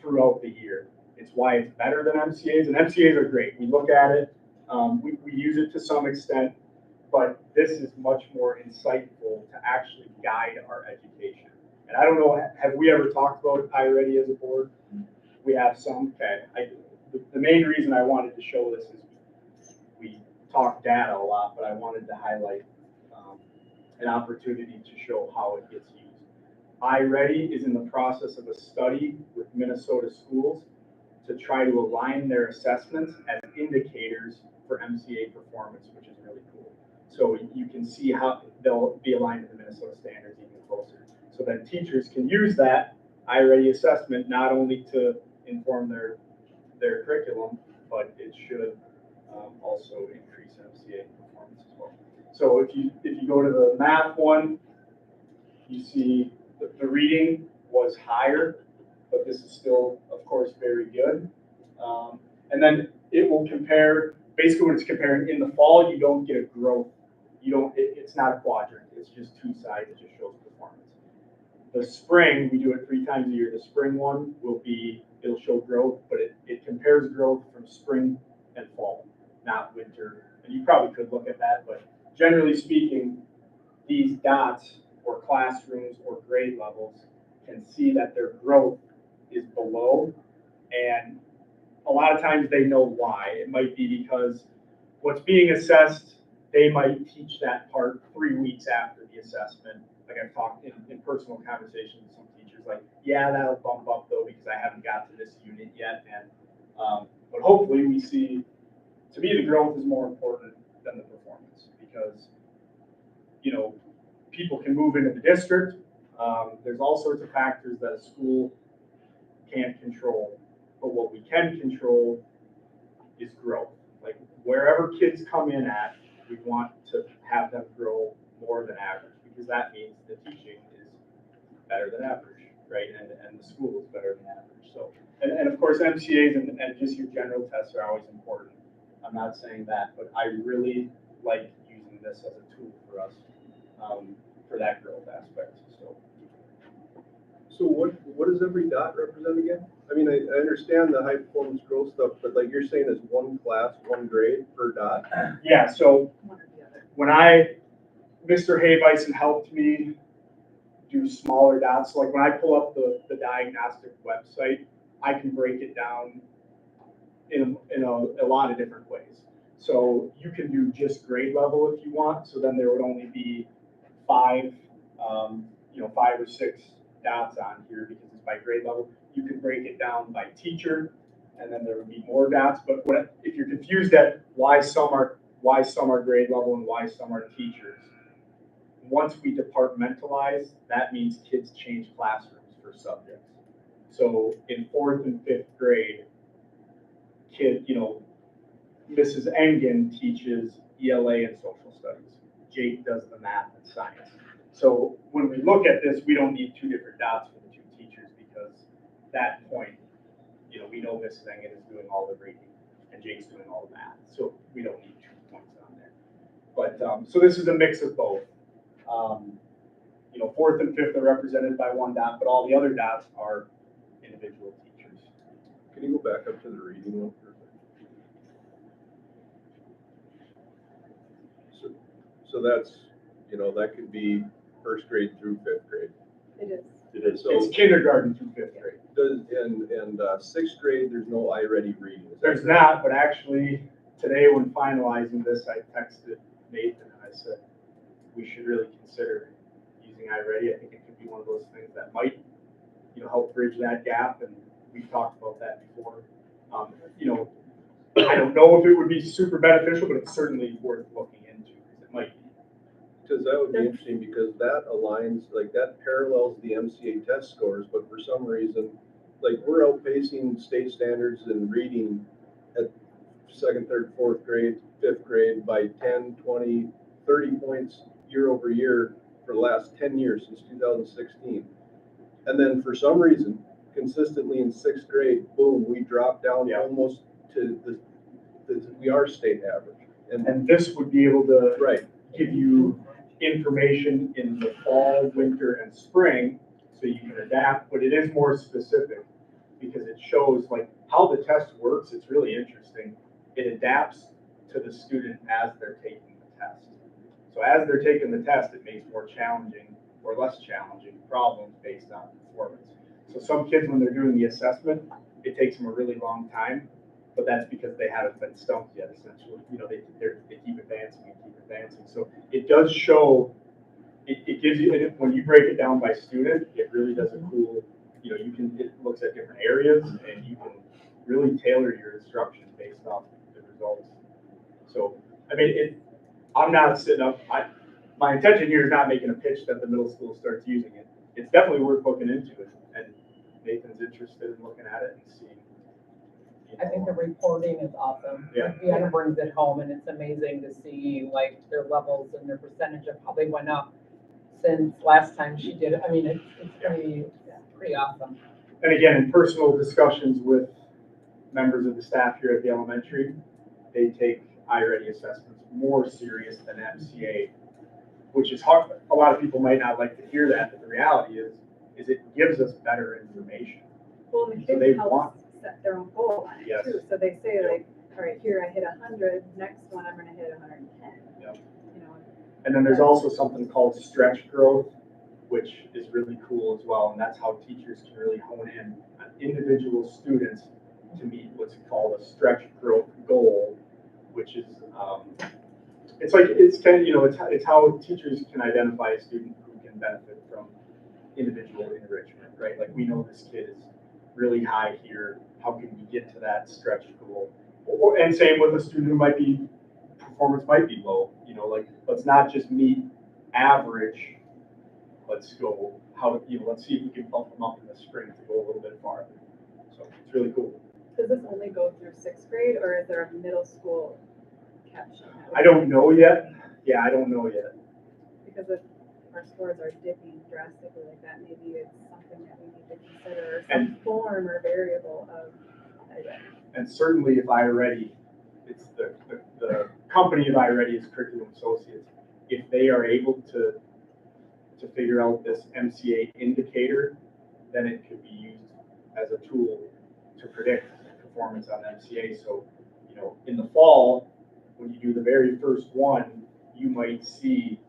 throughout the year. It's why it's better than MCAs, and MCAs are great. We look at it, we use it to some extent, but this is much more insightful to actually guide our education. And I don't know, have we ever talked about iReady as a board? We have some. Okay. The main reason I wanted to show this is we talk data a lot, but I wanted to highlight an opportunity to show how it gets used. iReady is in the process of a study with Minnesota schools to try to align their assessments as indicators for MCA performance, which is really cool. So you can see how they'll be aligned to the Minnesota standards even closer. So then teachers can use that iReady assessment not only to inform their curriculum, but it should also increase MCA performance as well. So if you go to the math one, you see the reading was higher, but this is still, of course, very good. And then it will compare, basically when it's comparing in the fall, you don't get a growth. It's not a quadrant, it's just two sides, it just shows performance. The spring, we do it 3 times a year. The spring one it'll show growth, but it compares growth from spring and fall, not winter. And you probably could look at that, but generally speaking, these dots or classrooms or grade levels can see that their growth is below, and a lot of times they know why. It might be because what's being assessed, they might teach that part 3 weeks after the assessment. Like I've talked in personal conversations with some teachers, like, yeah, that'll bump up though because I haven't got to this unit yet. And but hopefully we see, to me, the growth is more important than the performance because, people can move into the district. There's all sorts of factors that a school can't control, but what we can control is growth. Like wherever kids come in at, we want to have them grow more than average because that means the teaching is better than average, right? And the school is better than average. So, and of course MCAs and just your general tests are always important. I'm not saying that, but I really like using this as a tool for us for that growth aspect. So what does every dot represent again? I mean, I understand the high performance growth stuff, but like you're saying it's one class, one grade per dot? Yeah, so when Mr. Haybeisen helped me do smaller dots, so like when I pull up the diagnostic website, I can break it down in a lot of different ways. So you can do just grade level if you want, so then there would only be 5 or 6 dots on here because it's by grade level. You can break it down by teacher, and then there would be more dots. But if you're confused at why some are grade level and why some are teachers, once we departmentalize, that means kids change classrooms for subjects. So in 4th and 5th grade, Mrs. Engen teaches ELA and social studies. Jake does the math and science. So when we look at this, we don't need 2 different dots for the 2 teachers because at that point, we know Mrs. Engen is doing all the reading and Jake's doing all the math. So we don't need 2 points on there. But so this is a mix of both. 4th and 5th are represented by 1 dot, but all the other dots are individual teachers. Can you go back up to the reading one for a second? So that's, that could be 1st grade through 5th grade. It is. It is, so, It's kindergarten through fifth grade. Does, and sixth grade, there's no iReady reading. Is that There's correct? not, but actually, today when finalizing this, I texted Nathan and I said, we should really consider using iReady. I think it could be one of those things that might, help bridge that gap, and we've talked about that before. I don't know if it would be super beneficial, but it's certainly worth looking into, because it might be. Because that would be interesting, because that aligns, like, that parallels the MCA test scores, but for some reason, like, we're outpacing state standards in reading at second, third, fourth grade, fifth grade by 10, 20, 30 points year over year for the last 10 years, since 2016. And then for some reason, consistently in sixth grade, boom, we drop down almost to we are state average. And this would be able to Right. give you information in the fall, winter, and spring, so you can adapt, but it is more specific, because it shows like how the test works. It's really interesting. It adapts to the student as they're taking the test. So as they're taking the test, it makes more challenging or less challenging problems based on performance. So some kids, when they're doing the assessment, it takes them a really long time, but that's because they haven't been stumped yet, essentially. They keep advancing and keep advancing. So it does show, it gives you, and when you break it down by student, it really does a cool, it looks at different areas, and you can really tailor your instruction based off the results. So, I mean, I'm not sitting up, my intention here is not making a pitch that the middle school starts using it. It's definitely worth looking into it, and Nathan's interested in looking at it and seeing. I think the reporting is awesome. Yeah. Deanna brings it home, and it's amazing to see like their levels and their percentage of how they went up since last time she did it. I mean, it's pretty awesome. And again, in personal discussions with members of the staff here at the elementary, they take iReady assessments more serious than MCA, which is hard. A lot of people might not like to hear that, but the reality is it gives us better information. Well, the So they kids help want- set their own goal on it Yes. too. So they say Yep. like, all right, here I hit 100, next one I'm gonna hit 110. Yep. You know, And then there's also something called stretch growth, which is really cool as well. And that's how teachers can really hone in on individual students to meet what's called a stretch growth goal, which is, it's how teachers can identify a student who can benefit from individual enrichment, right? Like, we know this kid is really high here. How can we get to that stretch goal? And same with a student who performance might be low, let's not just meet average. Let's go, let's see if we can bump them up in the spring to go a little bit farther. So it's really cool. does this only go through sixth grade, or is there a middle school caption? I don't know yet. Yeah, I don't know yet. Because if our scores are dipping drastically like that, maybe it's something that we need to consider, or some And- form or variable of iReady. And certainly if iReady, it's the company of iReady is Curriculum Associates. If they are able to figure out this MCA indicator, then it could be used as a tool to predict performance on MCA. So, in the fall, when you do the very first one, you might see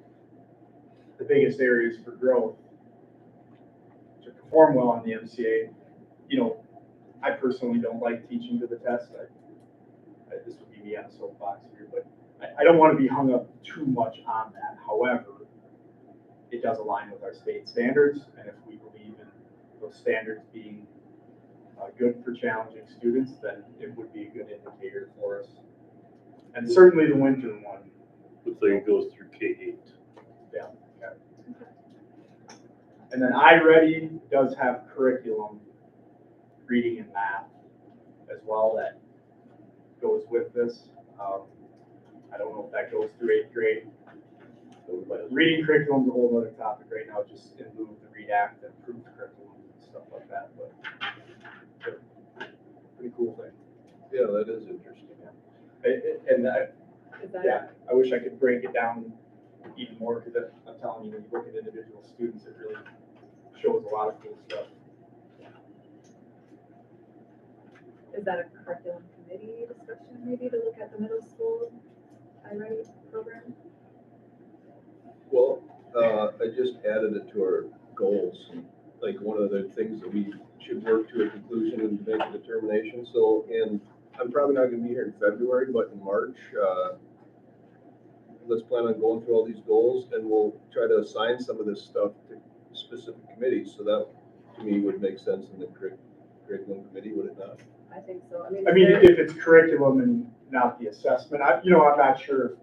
the biggest areas for growth to perform well on the MCA. I personally don't like teaching to the test. This would be me on a soapbox here, but I don't want to be hung up too much on that. However, it does align with our state standards, and if we believe in those standards being good for challenging students, then it would be a good indicator for us. And certainly the winter one. looks like it goes through K-8. Yeah. Okay. And then iReady does have curriculum, reading and math as well, that goes with this. I don't know if that goes through 8th grade. Reading curriculum is a whole other topic right now, just in lieu of the READ Act and approved curriculum and stuff like that, but pretty cool thing. Yeah, that is interesting. Is that Yeah, I wish I could break it down even more, because I'm telling you, when you look at individual students, it really shows a lot of cool stuff. Is that a curriculum committee discussion, maybe, to look at the middle school iReady program? Well, I just added it to our goals. like one of the things that we should work to a conclusion and make a determination. So, and I'm probably not gonna be here in February, but in March, let's plan on going through all these goals and we'll try to assign some of this stuff to specific committees. So that, to me, would make sense in the curriculum committee, would it not? I think so. I mean, if it's curriculum and not the assessment, I'm not sure.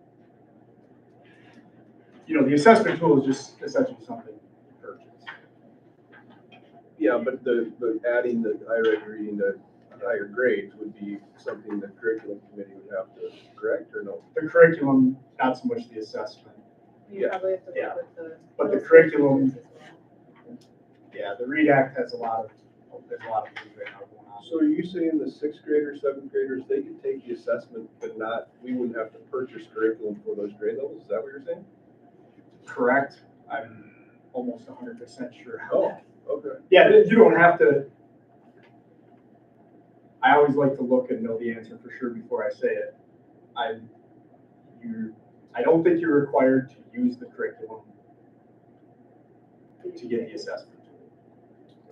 The assessment tool is just essentially something you purchase. Yeah, but the adding the higher reading to higher grades would be something the curriculum committee would have to correct, or no? The curriculum, not so much the assessment. You probably have to Yeah. work with the. But the curriculum, yeah, the READ Act has there's a lot of things right now going on. So are you saying the sixth graders, seventh graders, they could take the assessment, but not, we wouldn't have to purchase curriculum for those grade levels? Is that what you're saying? Correct. I'm almost 100% sure. Oh, okay. Yeah, you don't have to. I always like to look and know the answer for sure before I say it. I don't think you're required to use the curriculum to get the assessment tool.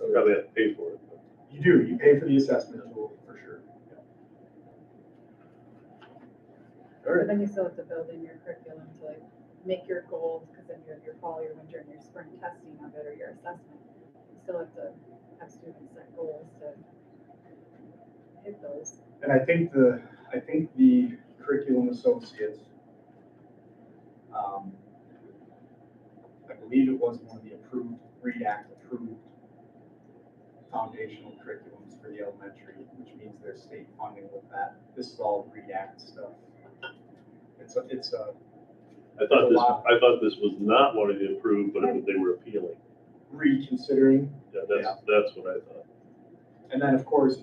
I probably have to pay for it. but- You do, you pay for the assessment tool for sure. But then you still have to build in your curriculum to like make your goals, because then you have your fall, your winter, and your spring testing of it, or your assessment. You still have to have students set goals to hit those. And I think the curriculum associates, I believe it was one of the approved, READ Act approved foundational curriculums for the elementary, which means there's state funding with that. This is all READ Act stuff. It's a I thought this was not one of the approved, but they were appealing. reconsidering. Yeah, that's what I thought. And then, of course,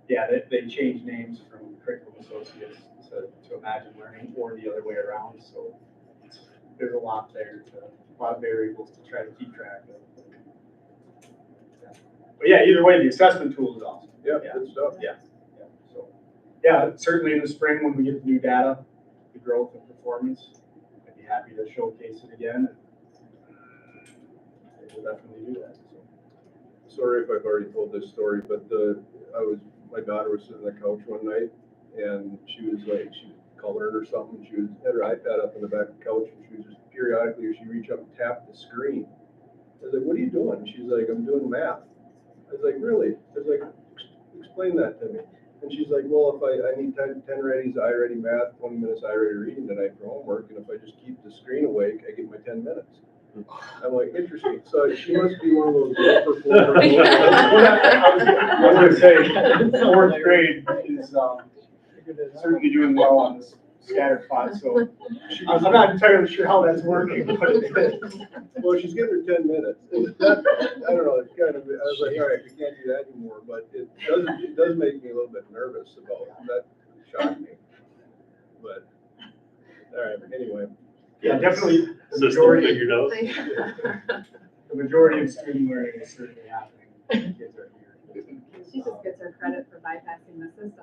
yeah, they changed names from curriculum associates to Imagine Learning, or the other way around, so there's a lot there, a lot of variables to try to keep track of. Yeah. But yeah, either way, the assessment tool is awesome. Yeah, Yeah. good stuff. Yeah, so, yeah, certainly in the spring when we get the new data, the growth and performance, I'd be happy to showcase it again. And we'll definitely do that, so. Sorry if I've already told this story, but my daughter was sitting on the couch one night and she was colored or something. She had her iPad up on the back of the couch and she was just periodically, she'd reach up and tap the screen. I was like, what are you doing? She's like, I'm doing math. I was like, really? I was like, explain that to me. And she's like, well, if I need 10 readies, I-ready math, 20 minutes I-ready reading tonight for homework, and if I just keep the screen awake, I get my 10 minutes. I'm like, interesting. So she must be one of those good performers. I was gonna say, fourth grade is certainly doing well on this scatter plot, so I'm not entirely sure how that's working, but Well, she's getting her 10 minutes. I don't know, it's kind of, I was like, all right, we can't do that anymore, but it does make me a little bit nervous about that. Shocked me. But, all right, anyway. yeah, definitely the System majority, figured out. the majority of student learning is certainly happening when kids are here. She just gets her credit for bypassing the system.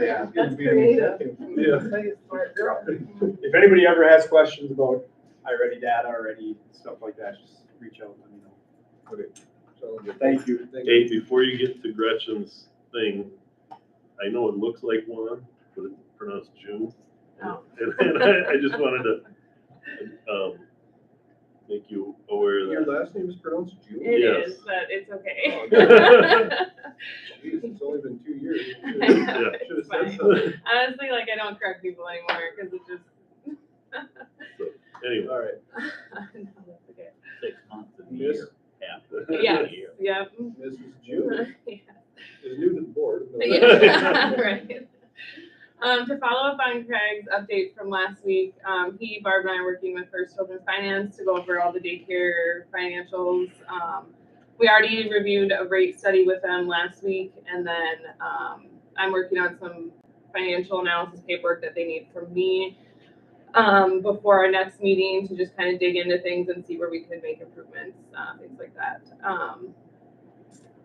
Yeah. That's creative. Yeah. So you're a smart girl. If anybody ever has questions about iReady data or any stuff like that, just reach out and let me know. Okay. So, Thank you. Hey, before you get to Gretchen's thing, I know it looks like one, but it's pronounced June. Oh. And I just wanted to make you aware of Your that. last name is pronounced June? It Yes. is, but it's okay. Jeez, it's only been 2 years. I know, Should have it's said fine. something. Honestly, like, I don't correct people anymore, because it just. Anyway, All right. No, that's okay. 6 months of the Miss- year. Yes, yep. Mrs. June Yeah. is new to the board. Yeah, right. To follow up on Craig's update from last week, he, Barb, and I are working with First Children's Finance to go over all the daycare financials. We already reviewed a rate study with them last week, and then I'm working on some financial analysis paperwork that they need from me before our next meeting to just kind of dig into things and see where we could make improvements, things like that.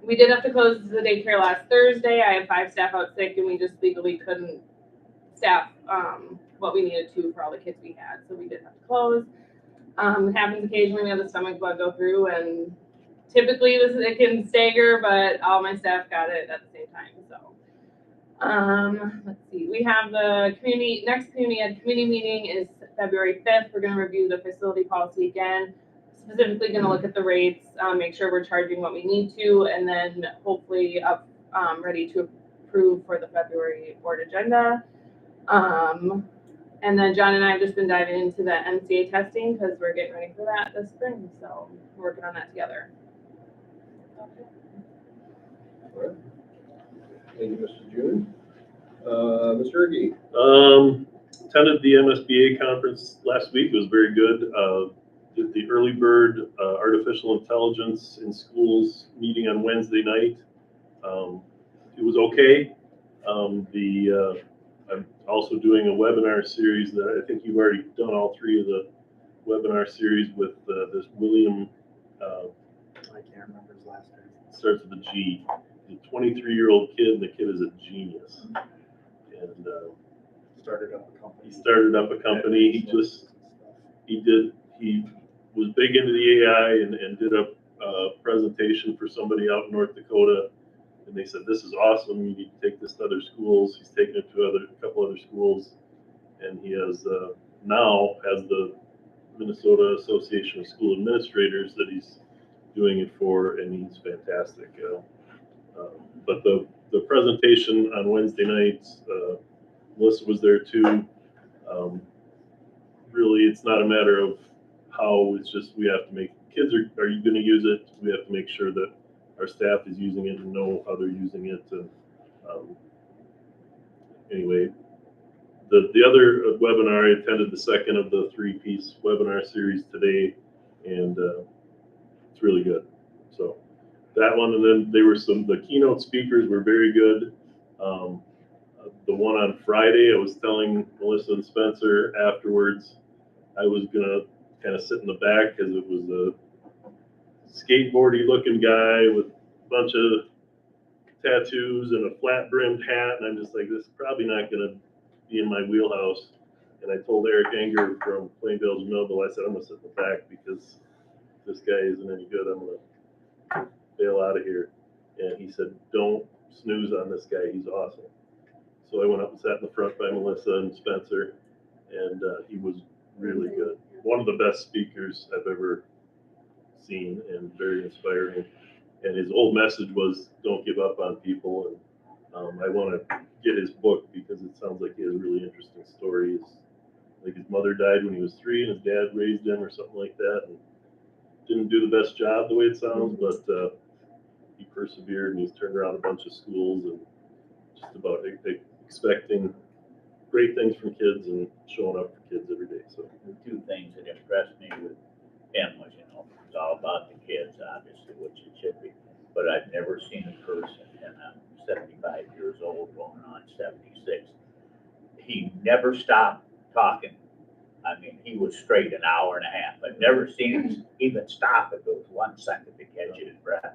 We did have to close the daycare last Thursday. I had 5 staff out sick, and we just legally couldn't staff what we needed to for all the kids we had, so we did have to close. It happens occasionally. We have the stomach bug go through, and typically it can stagger, but all my staff got it at the same time, so. Let's see, we have the next community ed committee meeting is February 5th. We're gonna review the facility policy again. Specifically gonna look at the rates, make sure we're charging what we need to, and then hopefully ready to approve for the February board agenda. And then John and I have just been diving into the MCA testing because we're getting ready for that this spring, so we're working on that together. All right. Thank you, Mr. June. Mr. Ergy. Attended the MSBA conference last week. It was very good. Did the early bird artificial intelligence in schools meeting on Wednesday night. It was okay. I'm also doing a webinar series that I think you've already done all three of the webinar series with this William. I can't remember his last name. Starts with a G. He's a 23-year-old kid, and the kid is a genius. And Started up a company. he started up a company. He was big into the AI and did a presentation for somebody out in North Dakota. And they said, this is awesome. You need to take this to other schools. He's taken it to a couple other schools. And he has now has the Minnesota Association of School Administrators that he's doing it for, and he's fantastic. But the presentation on Wednesday nights, Melissa was there too. Really, it's not a matter of how, it's just we have to make, kids are you going to use it? We have to make sure that our staff is using it and know how they're using it. And anyway, the other webinar, I attended the second of the 3-piece webinar series today, and it's really good. So that one, and then the keynote speakers were very good. The one on Friday, I was telling Melissa and Spencer afterwards, I was gonna kind of sit in the back because it was a skateboardy looking guy with a bunch of tattoos and a flat brimmed hat, and I'm just like, this is probably not gonna be in my wheelhouse. And I told Eric Enger from Plain Village Millville, I said, I'm gonna sit in the back because this guy isn't any good. I'm gonna bail out of here. And he said, don't snooze on this guy. He's awesome. So I went up and sat in the front by Melissa and Spencer, and he was really good. One of the best speakers I've ever seen, and very inspiring. And his old message was, don't give up on people. And I want to get his book because it sounds like he has really interesting stories. Like his mother died when he was 3 and his dad raised him or something like that. And didn't do the best job the way it sounds, but he persevered and he's turned around a bunch of schools and just about expecting great things from kids and showing up for kids every day. So The two things that impressed me with him was, it's all about the kids, obviously, which it should be. But I've never seen a person, and I'm 75 years old, going on 76. He never stopped talking. I mean, he was straight an hour and a half. I've never seen him even stop if it was 1 second to catch his breath.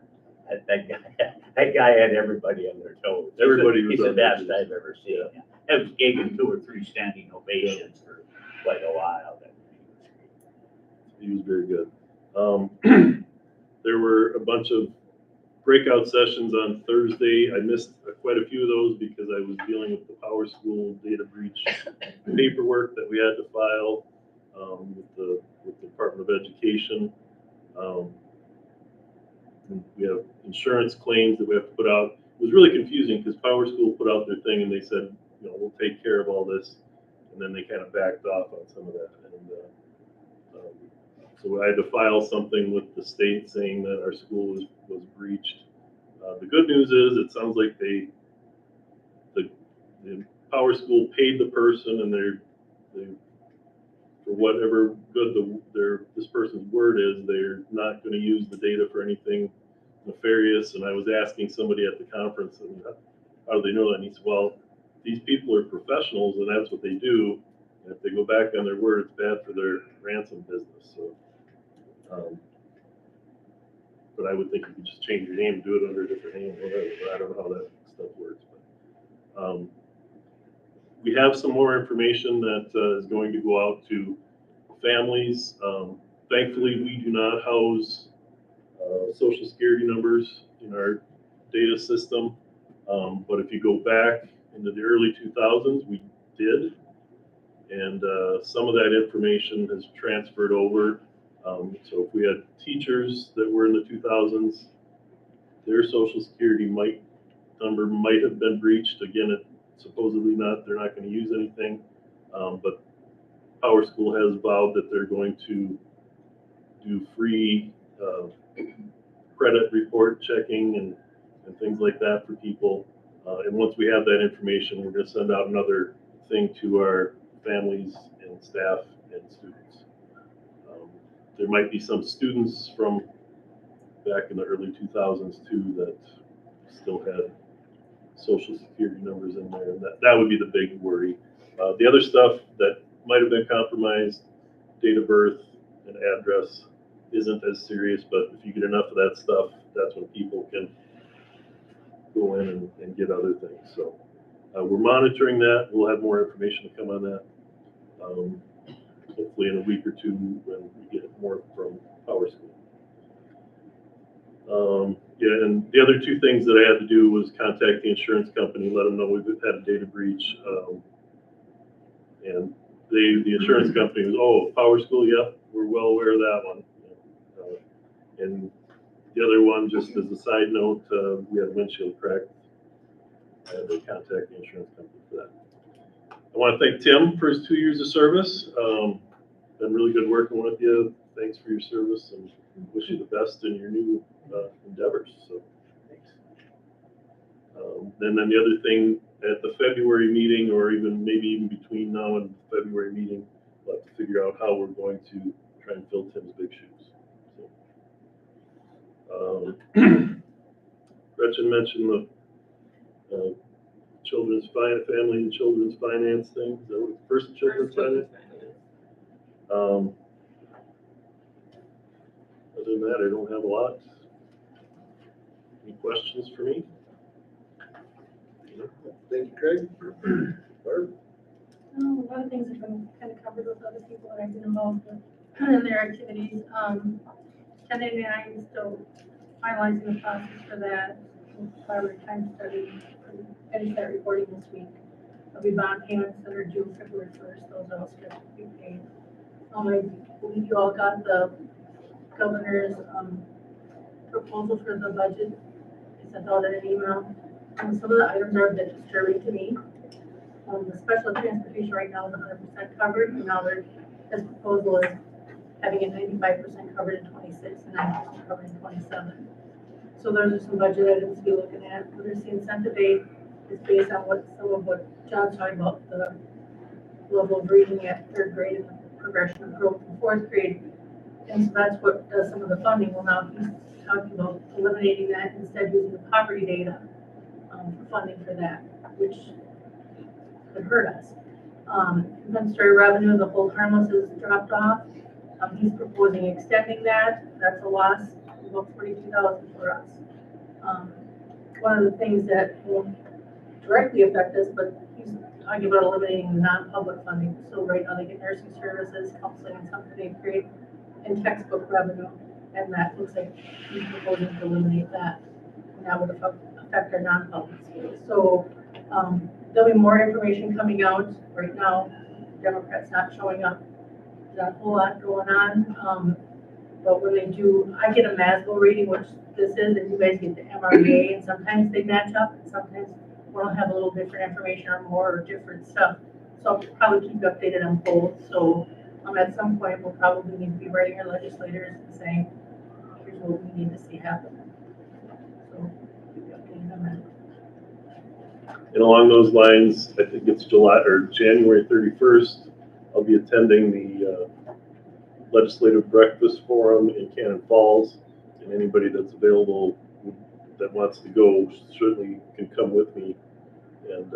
That guy had everybody on their toes. Everybody was He's the on their best toes. I've ever seen. I gave him 2 or 3 standing ovations for quite a while. he was very good. There were a bunch of breakout sessions on Thursday. I missed quite a few of those because I was dealing with the Power School data breach paperwork that we had to file with the Department of Education. We have insurance claims that we have to put out. It was really confusing because Power School put out their thing and they said, we'll take care of all this. And then they kind of backed off on some of that. And so I had to file something with the state saying that our school was breached. The good news is it sounds like the Power School paid the person, and they for whatever good this person's word is, they're not going to use the data for anything nefarious. And I was asking somebody at the conference, and how do they know that? And he said, well, these people are professionals, and that's what they do. And if they go back on their word, it's bad for their ransom business. So, but I would think you could just change your name and do it under a different name, whatever. But I don't know how that stuff works. But we have some more information that is going to go out to families. Thankfully, we do not house social security numbers in our data system. But if you go back into the early 2000s, we did. And some of that information has transferred over. So if we had teachers that were in the 2000s, their social security number might have been breached. Again, supposedly not, they're not going to use anything. But Power School has vowed that they're going to do free credit report checking and things like that for people. And once we have that information, we're going to send out another thing to our families and staff and students. There might be some students from back in the early 2000s too that still had social security numbers in there, and that would be the big worry. The other stuff that might have been compromised, date of birth and address, isn't as serious, but if you get enough of that stuff, that's when people can go in and get other things. So we're monitoring that. We'll have more information to come on that. Hopefully in a week or two when we get more from Power School. Yeah, and the other two things that I had to do was contact the insurance company, let them know we've had a data breach. And the insurance company was, oh, Power School, yeah, we're well aware of that one. And the other one, just as a side note, we had a windshield crack. I had to contact the insurance company for that. I want to thank Tim for his 2 years of service. Been really good working with you. Thanks for your service and wish you the best in your new endeavors. So thanks. And then the other thing, at the February meeting, or maybe even between now and the February meeting, we'll have to figure out how we're going to try and fill Tim's big shoes. So, Gretchen mentioned the family and children's finance thing. Is that what first children's finance? Other than that, I don't have a lot. Any questions for me? Thank you, Craig. Barb? A lot of things have been kind of covered with other people that I've been involved with in their activities. 1089 is still finalizing the process for that. Our time study, finish that reporting this week. There'll be bond payments that are due February 1st. Those are all scheduled to be paid. I believe you all got the governor's proposal for the budget. I sent out an email. Some of the items are a bit disturbing to me. The special transportation right now is 100% covered, and now this proposal is having it 95% covered in 26 and 90% covered in 27. So those are some budget items to be looking at. Literacy incentive aid is based on some of what John's talking about, the level of reading at 3rd grade and the progression of growth in 4th grade. And so that's what does some of the funding. Well, now he's talking about eliminating that, instead using the poverty data for funding for that, which could hurt us. Compensatory revenue, the hold harmless is dropped off. He's proposing extending that. That's a loss of about $42,000 for us. One of the things that will directly affect us, but he's talking about eliminating the non-public funding. So right now they get nursing services, counseling, and something they create in textbook revenue, and that looks like he's proposing to eliminate that. And that would affect our non-public schools. So there'll be more information coming out. Right now, Democrats not showing up. There's a whole lot going on. But when they do, I get a Maslow reading, which this is, and you guys get the MRA, and sometimes they match up, and sometimes we'll have a little different information or more or different stuff. So I'll probably keep you updated on both. So at some point, we'll probably need to be writing our legislators and saying, here's what we need to see happen. So keep you updated on that. And along those lines, I think it's January 31st, I'll be attending the legislative breakfast forum in Cannon Falls, and anybody that's available that wants to go certainly can come with me. And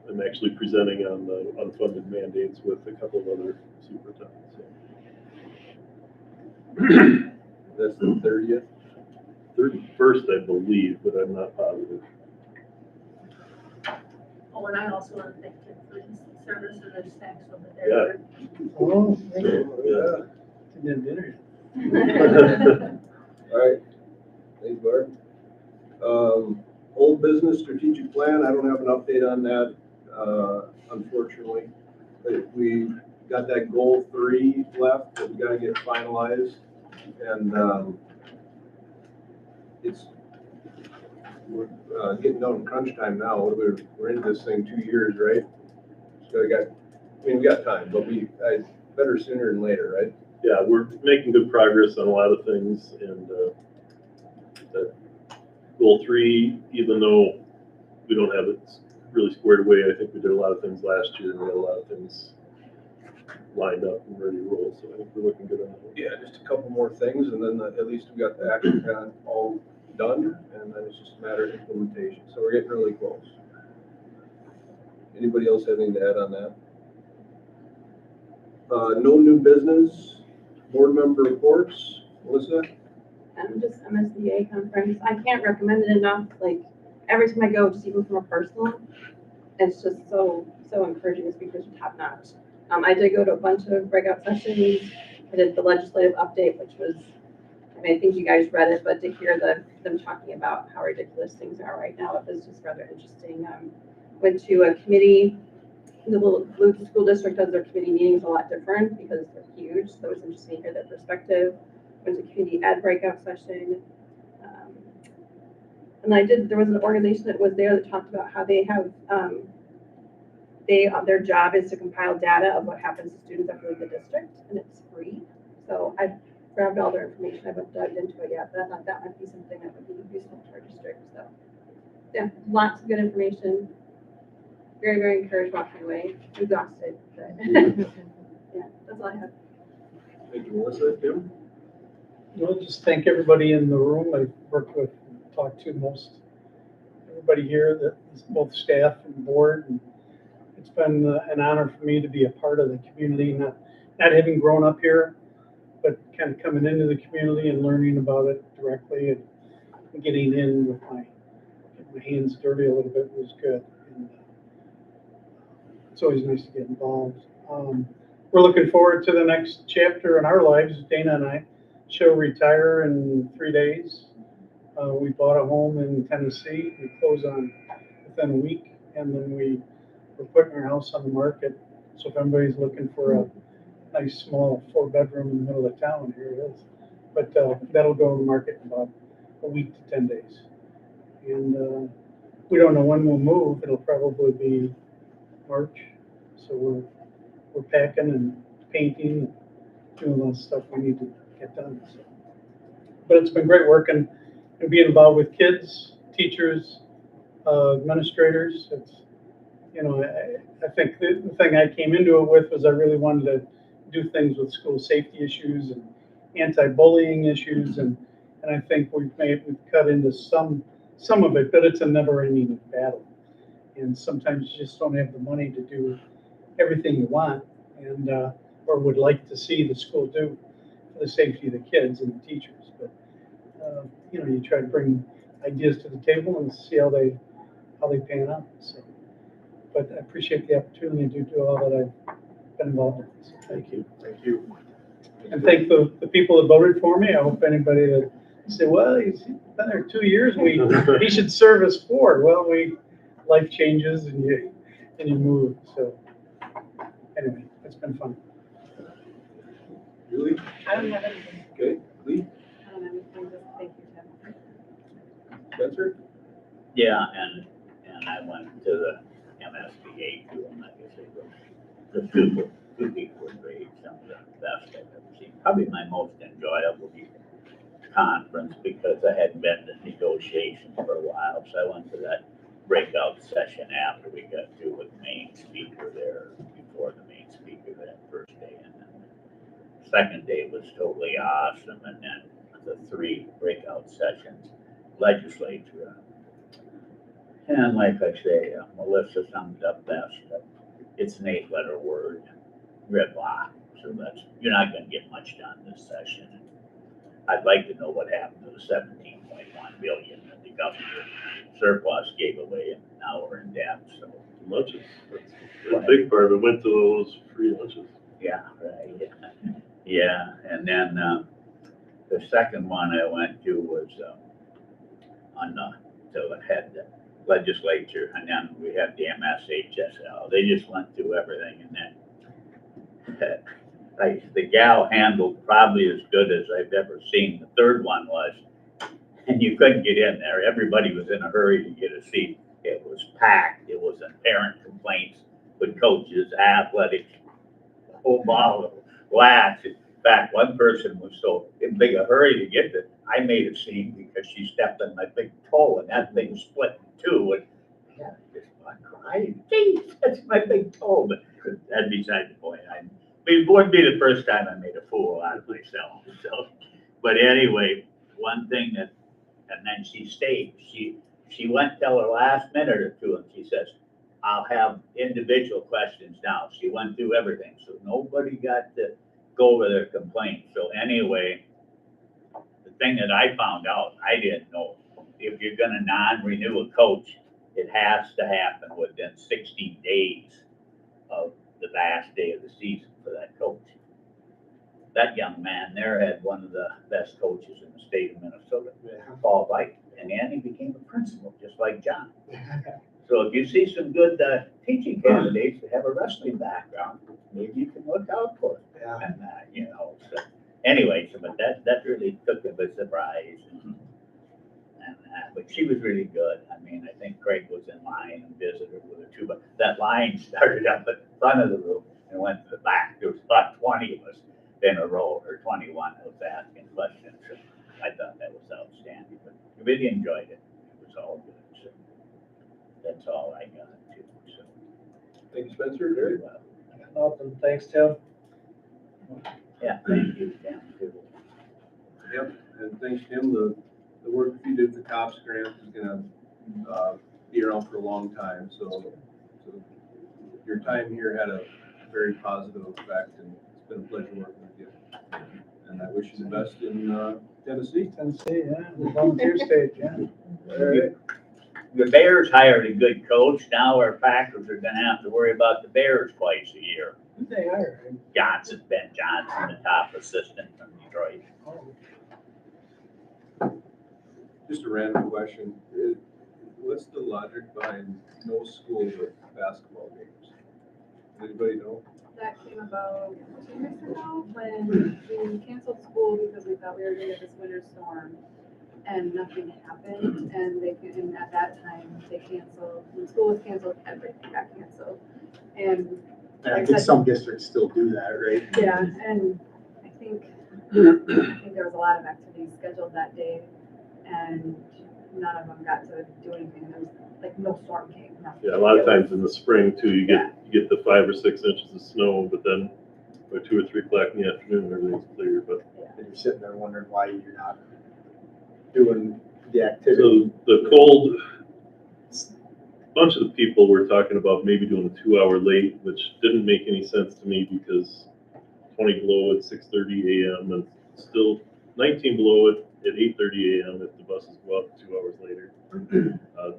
I'm actually presenting on the unfunded mandates with a couple of other superintendents. That's the 30th? 31st, I believe, but I'm not positive. Oh, and I also want to thank Tim for his service and his snacks over there. Yeah. Oh, Yeah. and then dinner. All right, thanks, Barb. Old business strategic plan, I don't have an update on that, unfortunately. But we got that goal 3 left that we gotta get finalized, and, we're, getting down to crunch time now. We're into this thing 2 years, right? So we got time, but better sooner than later, right? Yeah, we're making good progress on a lot of things, and that goal 3, even though we don't have it really squared away, I think we did a lot of things last year, and we had a lot of things lined up and ready to roll, so I think we're looking good on that. Yeah, just a couple more things, and then at least we got the action plan all done, and then it's just a matter of implementation. So we're getting really close. Anybody else have anything to add on that? No new business, board member reports, Melissa? Just MSBA conference. I can't recommend it enough. Like, every time I go, just even from a personal, it's just so encouraging. The speakers are top notch. I did go to a bunch of breakout sessions. I did the legislative update, which was, I mean, I think you guys read it, but to hear them talking about how ridiculous things are right now, it was just rather interesting. Went to a committee. The little school district does their committee meetings a lot different because they're huge, so it was interesting to hear their perspective. Went to community ed breakout session. And there was an organization that was there that talked about how they have, their job is to compile data of what happens to students that leave the district, and it's free. So I've grabbed all their information. I haven't dived into it yet, but I thought that might be something that would be useful to our district. So yeah, lots of good information. Very, very encouraged walking away. Exhausted, but yeah, that's all I have. Thank you, Melissa. Tim? Well, just thank everybody in the room. I've worked with, talked to most everybody here, that is both staff and board. And it's been an honor for me to be a part of the community, not having grown up here, but kind of coming into the community and learning about it directly and getting in with my hands dirty a little bit was good. And it's always nice to get involved. We're looking forward to the next chapter in our lives. Dana and I she'll retire in 3 days. We bought a home in Tennessee. We close on within a week, and then we're putting our house on the market. So if anybody's looking for a nice small 4-bedroom in the middle of town, here it is. But that'll go on the market in about a week to 10 days. And we don't know when we'll move. It'll probably be March. So we're packing and painting and doing all the stuff we need to get done. So. But it's been great working and being involved with kids, teachers, administrators. It's, you know, I think the thing I came into it with was I really wanted to do things with school safety issues and anti-bullying issues, and I think we've cut into some of it, but it's a never-ending battle. And sometimes you just don't have the money to do everything you want and or would like to see the school do for the safety of the kids and the teachers. But you know, you try to bring ideas to the table and see how they pan out. So, but I appreciate the opportunity to do all that I've been involved in. So thank you. Thank you. And thank the people that voted for me. I hope anybody that said, well, he's been there 2 years, he should serve us 4. Well, life changes and you move. So anyway, it's been fun. Julie? I don't have anything. Okay, Lee? I don't have anything, just thank you, Tim. Spencer? Yeah, and I went to the MSBA too, and like I said, the two people were great, some of the best I've ever seen. Probably my most enjoyable conference because I hadn't been to negotiations for a while, so I went to that breakout session after we got through with the main speaker there, before the main speaker that first day, and then the second day was totally awesome, and then the 3 breakout sessions, legislature. And like I say, Melissa summed it up best. It's an 8-letter word, gridlock. So you're not going to get much done this session. I'd like to know what happened to the 17.1 billion that the governor surplus gave away, and now we're in debt. So Lunches. That's a big part of it went to those free lunches. yeah, right. Yeah, and then The second one I went to was, on the head legislature, and then we have the MSHSL. They just went through everything, and then like the gal handled probably as good as I've ever seen. The third one was, and you couldn't get in there. Everybody was in a hurry to get a seat. It was packed. It was in parent complaints with coaches, athletics, the whole ball of wax. In fact, one person was so in big a hurry to get there, I made a scene because she stepped on my big toe and that thing split in two. And yeah, I cried. Geez, that's my big toe. But that's beside the point. It wouldn't be the first time I made a fool out of myself. So, but anyway, one thing that, and then she stayed. She went till her last minute or two, and she says, "I'll have individual questions now." She went through everything, so nobody got to go over their complaints. So anyway, the thing that I found out, I didn't know, if you're gonna non-renew a coach, it has to happen within 60 days of the last day of the season for that coach. That young man there had one of the best coaches in the state of Minnesota, Paul White, and then he became a principal, just like John. So if you see some good teaching candidates that have a wrestling background, maybe you can look out for it. Yeah. And, so anyway, so, but that really took him by surprise. But she was really good. I mean, I think Craig was in line and visited with her too, but that line started up at the front of the room and went to the back. There was about 20 of us in a row, or 21 that was asking questions. So I thought that was outstanding, but I really enjoyed it. It was all good. So that's all I got too. So Thank you, Spencer. Very well. Nothing, thanks, Tim. Yeah, thank you, Tim, too. Yep, and thanks, Tim. The work you did for COPS grant is gonna be around for a long time, so your time here had a very positive effect, and it's been a pleasure working with you. And I wish you the best in Tennessee. Tennessee, yeah, the volunteer stage, yeah. All right. The Bears hired a good coach. Now our Packers are gonna have to worry about the Bears twice a year. Who'd they hire? Ben Johnson, the top assistant from Detroit. Just a random question. What's the logic behind no school with basketball games? Anybody know? That came about 2 years ago when we canceled school because we thought we were gonna get this winter storm and nothing happened. And at that time, they canceled, when school was canceled, everything got canceled. And And I think some districts still do that, right? yeah, and I think there was a lot of activities scheduled that day and none of them got to do anything. There was like no storm came, nothing. Yeah, a lot of times in the spring too, you get the 5 or 6 inches of snow, but then by 2 or 3 o'clock in the afternoon, everything's clear, but. And you're sitting there wondering why you're not doing the activity. So the cold, bunch of the people were talking about maybe doing a 2-hour late, which didn't make any sense to me because 20 below at 6:30 a.m. and still 19 below at 8:30 a.m. if the buses go up 2 hours later.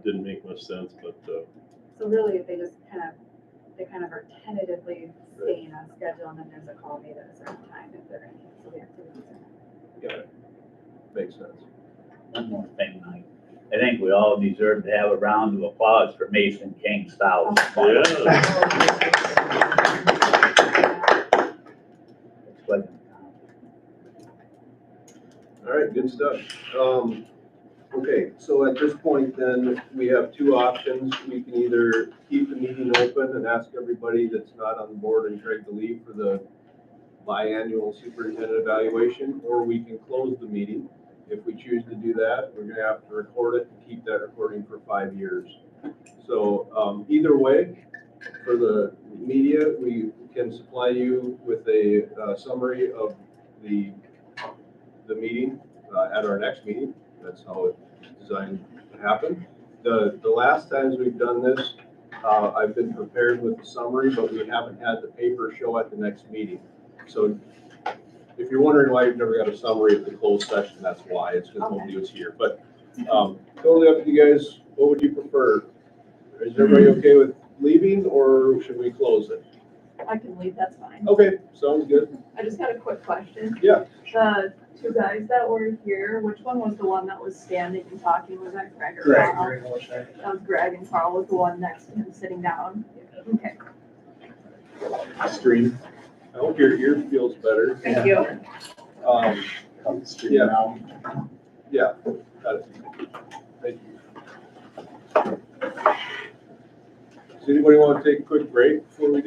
Didn't make much sense, but So really, they kind of are tentatively staying on schedule and then there's a call made at a certain time if they're gonna cancel the activities. Got it. Makes sense. One more thing, Mike. I think we all deserve to have a round of applause for Mason King Stout. All right, good stuff. Okay, so at this point then, we have 2 options. We can either keep the meeting open and ask everybody that's not on the board and Craig to leave for the biannual superintendent evaluation, or we can close the meeting. If we choose to do that, we're gonna have to record it and keep that recording for 5 years. So either way, for the media, we can supply you with a summary of the meeting at our next meeting. That's how it's designed to happen. The last times we've done this, I've been prepared with the summary, but we haven't had the paper show at the next meeting. So if you're wondering why you've never got a summary of the closed session, that's why. It's because nobody was here. But totally up to you guys. What would you prefer? Is everybody okay with leaving, or should we close it? I can leave, that's fine. Okay, sounds good. I just got a quick question. Yeah. The two guys that were here, which one was the one that was standing and talking? Was that Greg or Greg, Carl? Greg Olszak. That was Greg, and Carl was the one next to him sitting down. Okay, Stream, I hope your ear feels better. thank you. come stream Yeah. now. Yeah, got it. Thank you. Does anybody want to take a quick break before we do